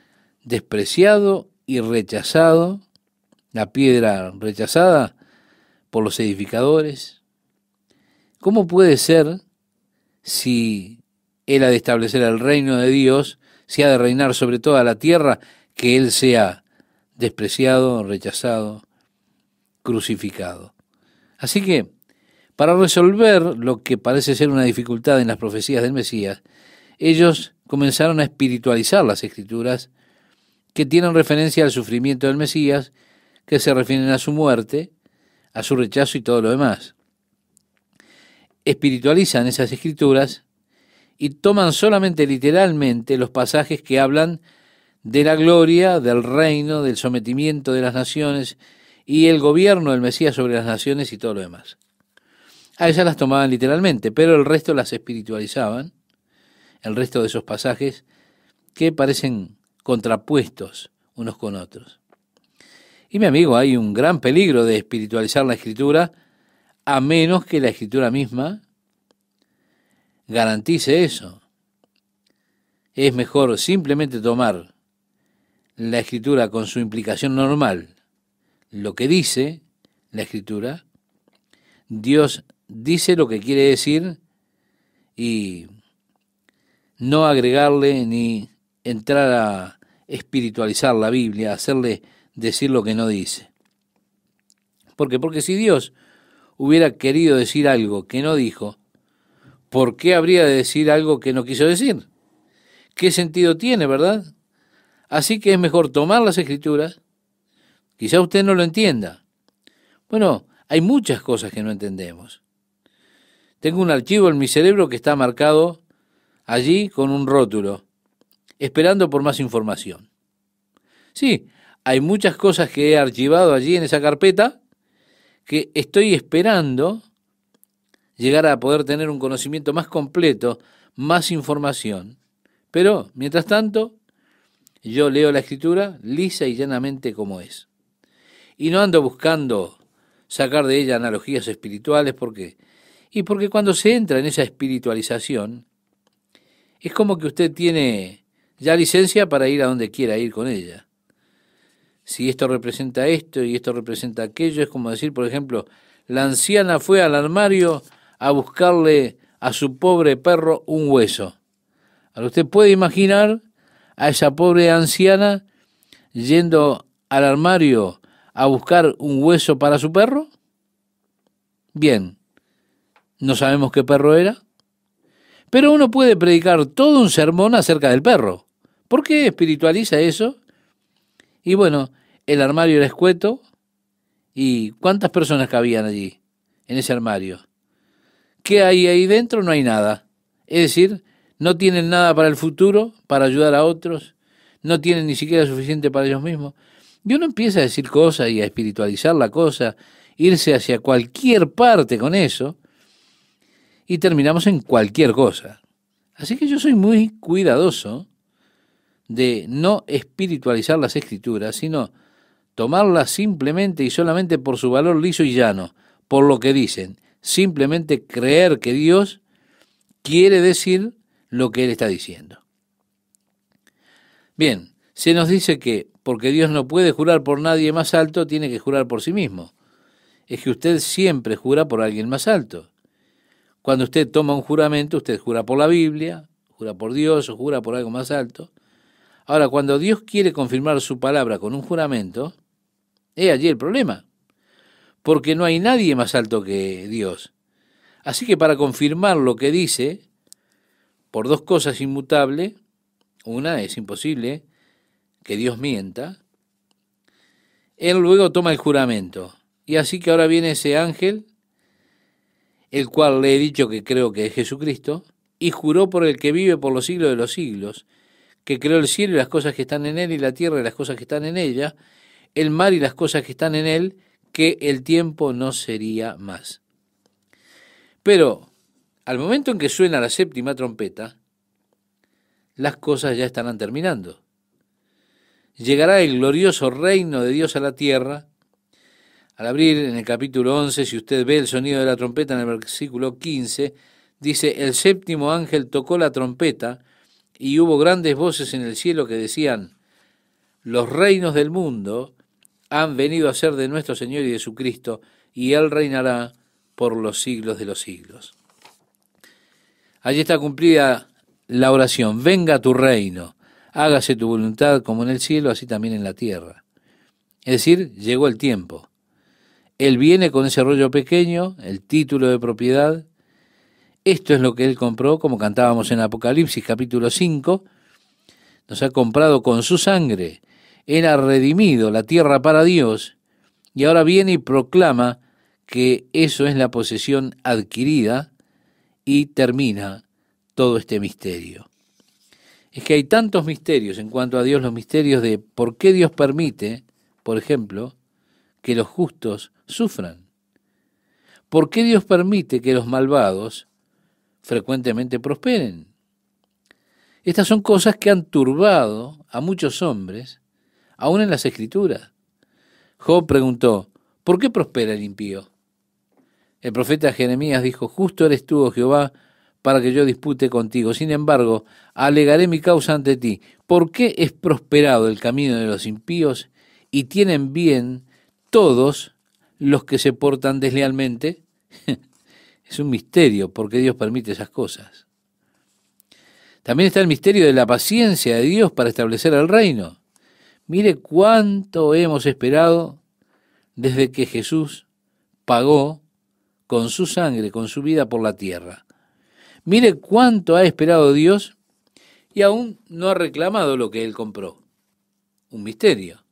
despreciado y rechazado, la piedra rechazada por los edificadores? ¿Cómo puede ser, si él ha de establecer el reino de Dios, si ha de reinar sobre toda la tierra, que él sea despreciado, rechazado, crucificado? Así que, para resolver lo que parece ser una dificultad en las profecías del Mesías, ellos comenzaron a espiritualizar las Escrituras, que tienen referencia al sufrimiento del Mesías, que se refieren a su muerte, a su rechazo y todo lo demás. Espiritualizan esas Escrituras y toman solamente literalmente los pasajes que hablan de la gloria, del reino, del sometimiento de las naciones y el gobierno del Mesías sobre las naciones y todo lo demás. A esas las tomaban literalmente, pero el resto las espiritualizaban, el resto de esos pasajes que parecen contrapuestos unos con otros. Y mi amigo, hay un gran peligro de espiritualizar la Escritura, a menos que la Escritura misma garantice eso. Es mejor simplemente tomar la Escritura con su implicación normal, lo que dice la Escritura. Dios dice lo que quiere decir y no agregarle ni entrar a espiritualizar la Biblia, hacerle decir lo que no dice. ¿Por qué? Porque si Dios hubiera querido decir algo que no dijo, ¿por qué habría de decir algo que no quiso decir? ¿Qué sentido tiene, verdad? Así que es mejor tomar las Escrituras. Quizá usted no lo entienda. Bueno, hay muchas cosas que no entendemos. Tengo un archivo en mi cerebro que está marcado allí con un rótulo, esperando por más información. Sí, hay muchas cosas que he archivado allí en esa carpeta que estoy esperando llegar a poder tener un conocimiento más completo, más información. Pero, mientras tanto, yo leo la Escritura lisa y llanamente como es. Y no ando buscando sacar de ella analogías espirituales, porque cuando se entra en esa espiritualización, es como que usted tiene ya licencia para ir a donde quiera ir con ella. Si esto representa esto y esto representa aquello, es como decir, por ejemplo, la anciana fue al armario a buscarle a su pobre perro un hueso. Ahora usted puede imaginar a esa pobre anciana yendo al armario a buscar un hueso para su perro. Bien, no sabemos qué perro era, pero uno puede predicar todo un sermón acerca del perro. ¿Por qué espiritualiza eso? Y bueno, el armario era escueto, ¿y cuántas personas cabían allí, en ese armario? ¿Qué hay ahí dentro? No hay nada. Es decir, no tienen nada para el futuro, para ayudar a otros, no tienen ni siquiera suficiente para ellos mismos. Y uno empieza a decir cosas y a espiritualizar la cosa, irse hacia cualquier parte con eso, y terminamos en cualquier cosa. Así que yo soy muy cuidadoso de no espiritualizar las Escrituras, sino tomarlas simplemente y solamente por su valor liso y llano, por lo que dicen, simplemente creer que Dios quiere decir lo que Él está diciendo. Bien, se nos dice que porque Dios no puede jurar por nadie más alto, tiene que jurar por sí mismo. Es que usted siempre jura por alguien más alto. Cuando usted toma un juramento, usted jura por la Biblia, jura por Dios o jura por algo más alto. Ahora, cuando Dios quiere confirmar su palabra con un juramento, es allí el problema, porque no hay nadie más alto que Dios. Así que para confirmar lo que dice, por dos cosas inmutables, una, es imposible que Dios mienta, Él luego toma el juramento. Y así que ahora viene ese ángel, el cual le he dicho que creo que es Jesucristo, y juró por el que vive por los siglos de los siglos, que creó el cielo y las cosas que están en él, y la tierra y las cosas que están en ella, el mar y las cosas que están en él, que el tiempo no sería más. Pero al momento en que suena la séptima trompeta, las cosas ya estarán terminando. Llegará el glorioso reino de Dios a la tierra. Al abrir en el capítulo 11, si usted ve el sonido de la trompeta en el versículo 15, dice, el séptimo ángel tocó la trompeta y hubo grandes voces en el cielo que decían, los reinos del mundo han venido a ser de nuestro Señor y de su Cristo, y Él reinará por los siglos de los siglos. Allí está cumplida la oración, venga tu reino, hágase tu voluntad como en el cielo, así también en la tierra. Es decir, llegó el tiempo. Él viene con ese rollo pequeño, el título de propiedad. Esto es lo que Él compró, como cantábamos en Apocalipsis capítulo 5. Nos ha comprado con su sangre. Él ha redimido la tierra para Dios y ahora viene y proclama que eso es la posesión adquirida y termina todo este misterio. Es que hay tantos misterios en cuanto a Dios, los misterios de por qué Dios permite, por ejemplo, que los justos sufran. ¿Por qué Dios permite que los malvados frecuentemente prosperen? Estas son cosas que han turbado a muchos hombres, aún en las Escrituras. Job preguntó, ¿por qué prospera el impío? El profeta Jeremías dijo, justo eres tú, oh Jehová, para que yo dispute contigo. Sin embargo, alegaré mi causa ante ti. ¿Por qué es prosperado el camino de los impíos y tienen bien todos los que se portan deslealmente? Es un misterio por qué Dios permite esas cosas. También está el misterio de la paciencia de Dios para establecer el reino. Mire cuánto hemos esperado desde que Jesús pagó con su sangre, con su vida por la tierra. Mire cuánto ha esperado Dios y aún no ha reclamado lo que Él compró. Un misterio.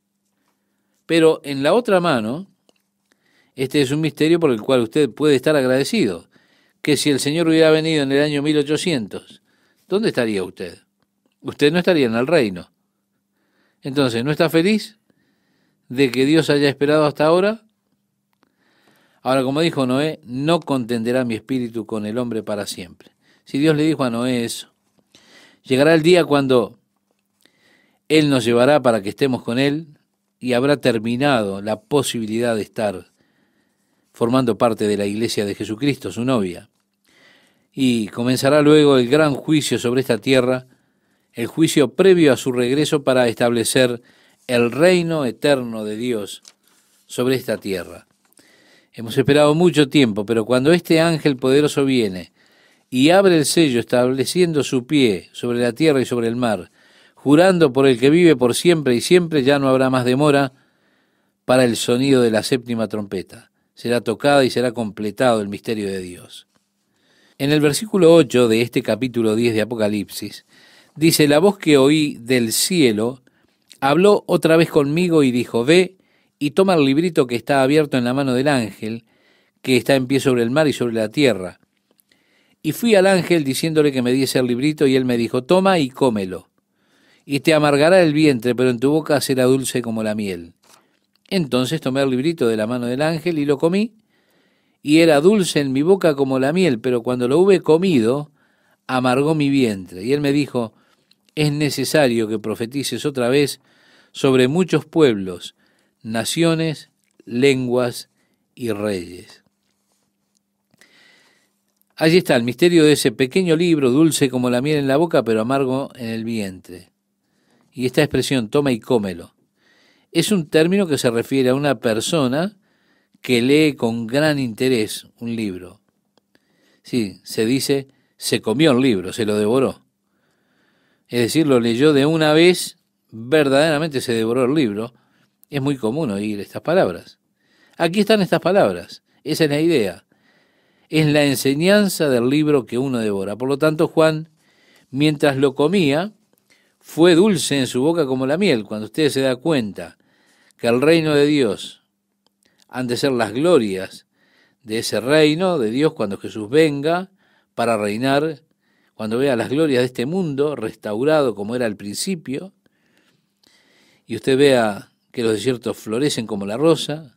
Pero en la otra mano, este es un misterio por el cual usted puede estar agradecido. Que si el Señor hubiera venido en el año 1800, ¿dónde estaría usted? Usted no estaría en el reino. Entonces, ¿no está feliz de que Dios haya esperado hasta ahora? Ahora, como dijo Noé, no contenderá mi espíritu con el hombre para siempre. Si Dios le dijo a Noé eso, llegará el día cuando Él nos llevará para que estemos con Él y habrá terminado la posibilidad de estar formando parte de la iglesia de Jesucristo, su novia. Y comenzará luego el gran juicio sobre esta tierra, el juicio previo a su regreso para establecer el reino eterno de Dios sobre esta tierra. Hemos esperado mucho tiempo, pero cuando este ángel poderoso viene y abre el sello estableciendo su pie sobre la tierra y sobre el mar, jurando por el que vive por siempre y siempre, ya no habrá más demora para el sonido de la séptima trompeta. Será tocada y será completado el misterio de Dios. En el versículo 8 de este capítulo 10 de Apocalipsis, dice, la voz que oí del cielo habló otra vez conmigo y dijo, ve y toma el librito que está abierto en la mano del ángel, que está en pie sobre el mar y sobre la tierra. Y fui al ángel diciéndole que me diese el librito, y él me dijo, toma y cómelo, y te amargará el vientre, pero en tu boca será dulce como la miel. Entonces tomé el librito de la mano del ángel y lo comí, y era dulce en mi boca como la miel, pero cuando lo hube comido, amargó mi vientre. Y él me dijo, es necesario que profetices otra vez sobre muchos pueblos, naciones, lenguas y reyes. Allí está el misterio de ese pequeño libro, dulce como la miel en la boca, pero amargo en el vientre. Y esta expresión, toma y cómelo, es un término que se refiere a una persona que lee con gran interés un libro. Sí, se dice, se comió el libro, se lo devoró. Es decir, lo leyó de una vez, verdaderamente se devoró el libro. Es muy común oír estas palabras. Aquí están estas palabras, esa es la idea. Es la enseñanza del libro que uno devora. Por lo tanto, Juan, mientras lo comía, fue dulce en su boca como la miel. Cuando usted se da cuenta que el reino de Dios han de ser las glorias de ese reino de Dios cuando Jesús venga para reinar, cuando vea las glorias de este mundo restaurado como era al principio, y usted vea que los desiertos florecen como la rosa,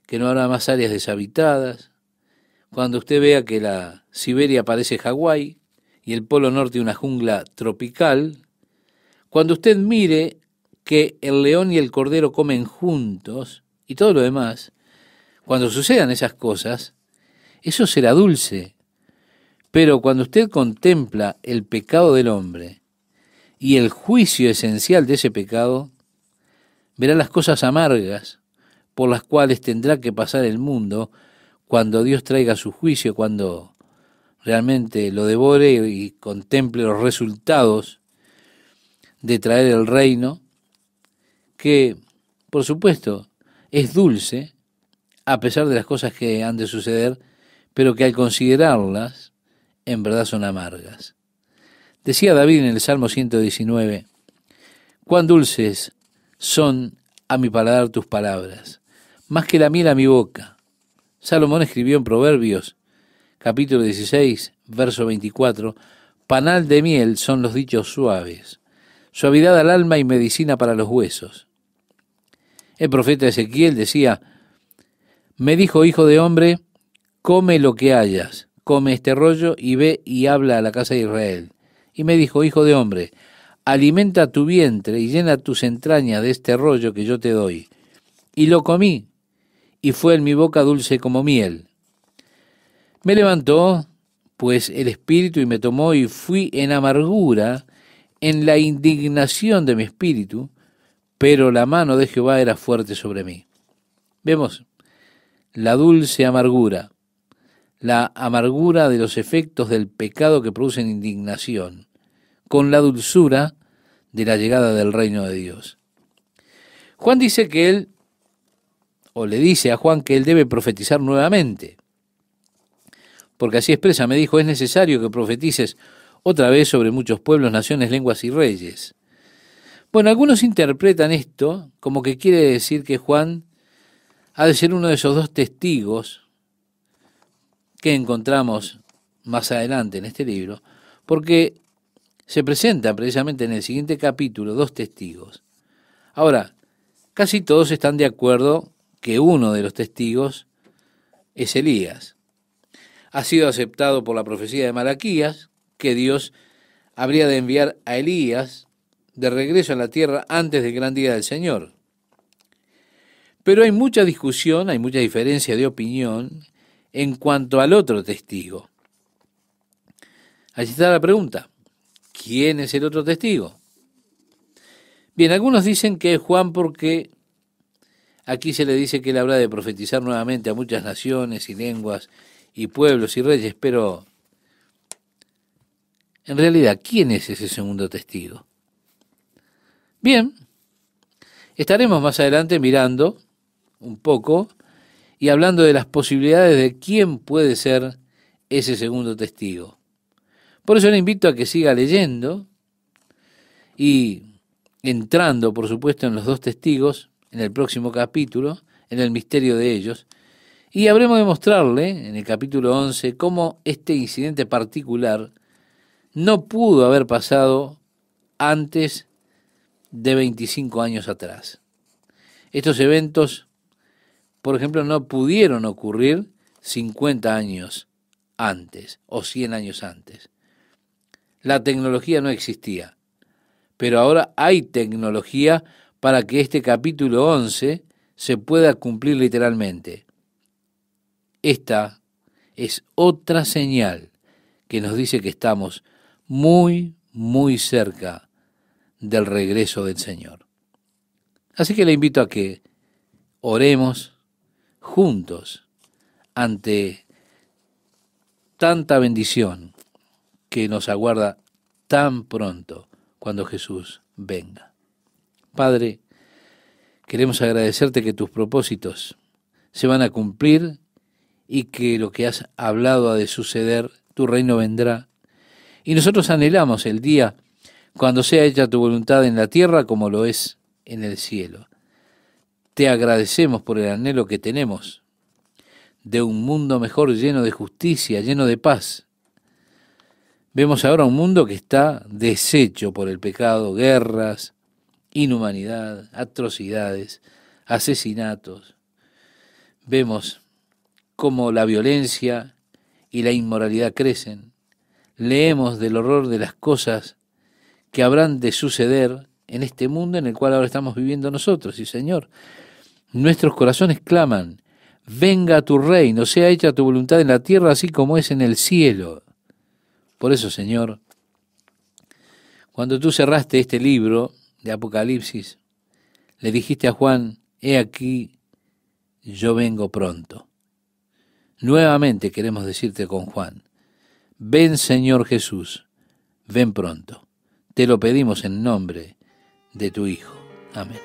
que no habrá más áreas deshabitadas, cuando usted vea que la Siberia parece Hawái y el Polo Norte una jungla tropical, cuando usted mire que el león y el cordero comen juntos y todo lo demás, cuando sucedan esas cosas, eso será dulce. Pero cuando usted contempla el pecado del hombre y el juicio esencial de ese pecado, verá las cosas amargas por las cuales tendrá que pasar el mundo cuando Dios traiga su juicio, cuando realmente lo devore y contemple los resultados de traer el reino, que por supuesto es dulce a pesar de las cosas que han de suceder, pero que al considerarlas en verdad son amargas. Decía David en el Salmo 119, cuán dulces son a mi paladar tus palabras, más que la miel a mi boca. Salomón escribió en Proverbios, capítulo 16, verso 24, panal de miel son los dichos suaves, suavidad al alma y medicina para los huesos. El profeta Ezequiel decía, me dijo, hijo de hombre, come lo que hayas, come este rollo y ve y habla a la casa de Israel. Y me dijo, hijo de hombre, alimenta tu vientre y llena tus entrañas de este rollo que yo te doy. Y lo comí, y fue en mi boca dulce como miel. Me levantó, pues, el espíritu y me tomó, y fui en amargura, en la indignación de mi espíritu, pero la mano de Jehová era fuerte sobre mí. Vemos la dulce amargura, la amargura de los efectos del pecado que producen indignación, con la dulzura de la llegada del reino de Dios. Juan dice que él, o le dice a Juan que él debe profetizar nuevamente, porque así expresa, me dijo, es necesario que profetices otra vez sobre muchos pueblos, naciones, lenguas y reyes. Bueno, algunos interpretan esto como que quiere decir que Juan ha de ser uno de esos dos testigos que encontramos más adelante en este libro, porque se presentan precisamente en el siguiente capítulo dos testigos. Ahora, casi todos están de acuerdo que uno de los testigos es Elías. Ha sido aceptado por la profecía de Malaquías que Dios habría de enviar a Elías de regreso a la tierra antes del gran día del Señor. Pero hay mucha discusión, hay mucha diferencia de opinión en cuanto al otro testigo. Allí está la pregunta, ¿quién es el otro testigo? Bien, algunos dicen que es Juan porque aquí se le dice que él habrá de profetizar nuevamente a muchas naciones y lenguas y pueblos y reyes, pero en realidad, ¿quién es ese segundo testigo? Bien, estaremos más adelante mirando un poco y hablando de las posibilidades de quién puede ser ese segundo testigo. Por eso le invito a que siga leyendo y entrando, por supuesto, en los dos testigos, en el próximo capítulo, en el misterio de ellos, y habremos de mostrarle, en el capítulo 11, cómo este incidente particular no pudo haber pasado antes de 25 años atrás. Estos eventos, por ejemplo, no pudieron ocurrir 50 años antes o 100 años antes. La tecnología no existía, pero ahora hay tecnología para que este capítulo 11 se pueda cumplir literalmente. Esta es otra señal que nos dice que estamos muy, muy cerca del regreso del Señor. Así que le invito a que oremos juntos ante tanta bendición que nos aguarda tan pronto cuando Jesús venga. Padre, queremos agradecerte que tus propósitos se van a cumplir y que lo que has hablado ha de suceder, tu reino vendrá. Y nosotros anhelamos el día cuando sea hecha tu voluntad en la tierra como lo es en el cielo. Te agradecemos por el anhelo que tenemos de un mundo mejor, lleno de justicia, lleno de paz. Vemos ahora un mundo que está deshecho por el pecado, guerras, inhumanidad, atrocidades, asesinatos. Vemos cómo la violencia y la inmoralidad crecen. Leemos del horror de las cosas que habrán de suceder en este mundo en el cual ahora estamos viviendo nosotros. Y Señor, nuestros corazones claman: venga tu reino, sea hecha tu voluntad en la tierra así como es en el cielo. Por eso, Señor, cuando tú cerraste este libro de Apocalipsis, le dijiste a Juan: he aquí, yo vengo pronto. Nuevamente queremos decirte con Juan: ven, Señor Jesús, ven pronto. Te lo pedimos en nombre de tu Hijo. Amén.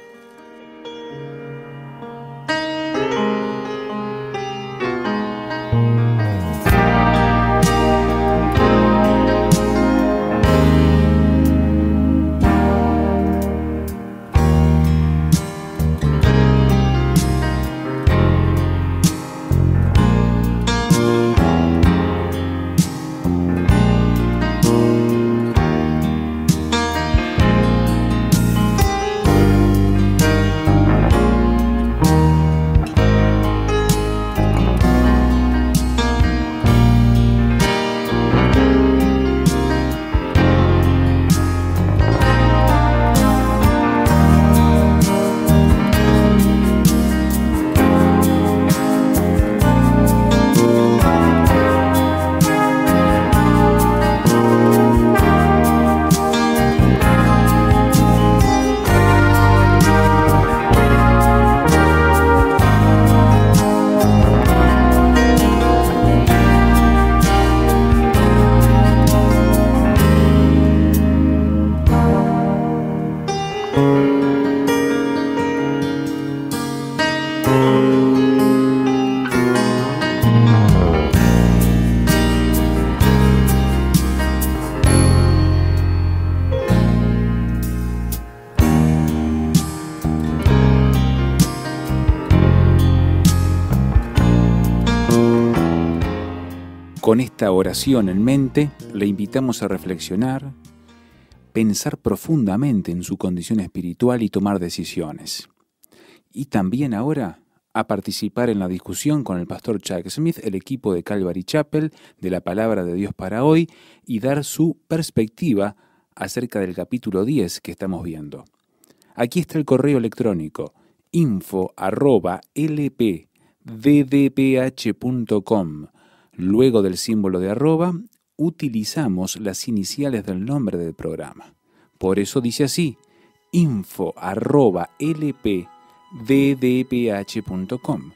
Con esta oración en mente, le invitamos a reflexionar, pensar profundamente en su condición espiritual y tomar decisiones. Y también ahora a participar en la discusión con el pastor Chuck Smith, el equipo de Calvary Chapel, de la Palabra de Dios para hoy, y dar su perspectiva acerca del capítulo 10 que estamos viendo. Aquí está el correo electrónico info@lpddph.com. Luego del símbolo de arroba, utilizamos las iniciales del nombre del programa. Por eso dice así: info@lpddph.com.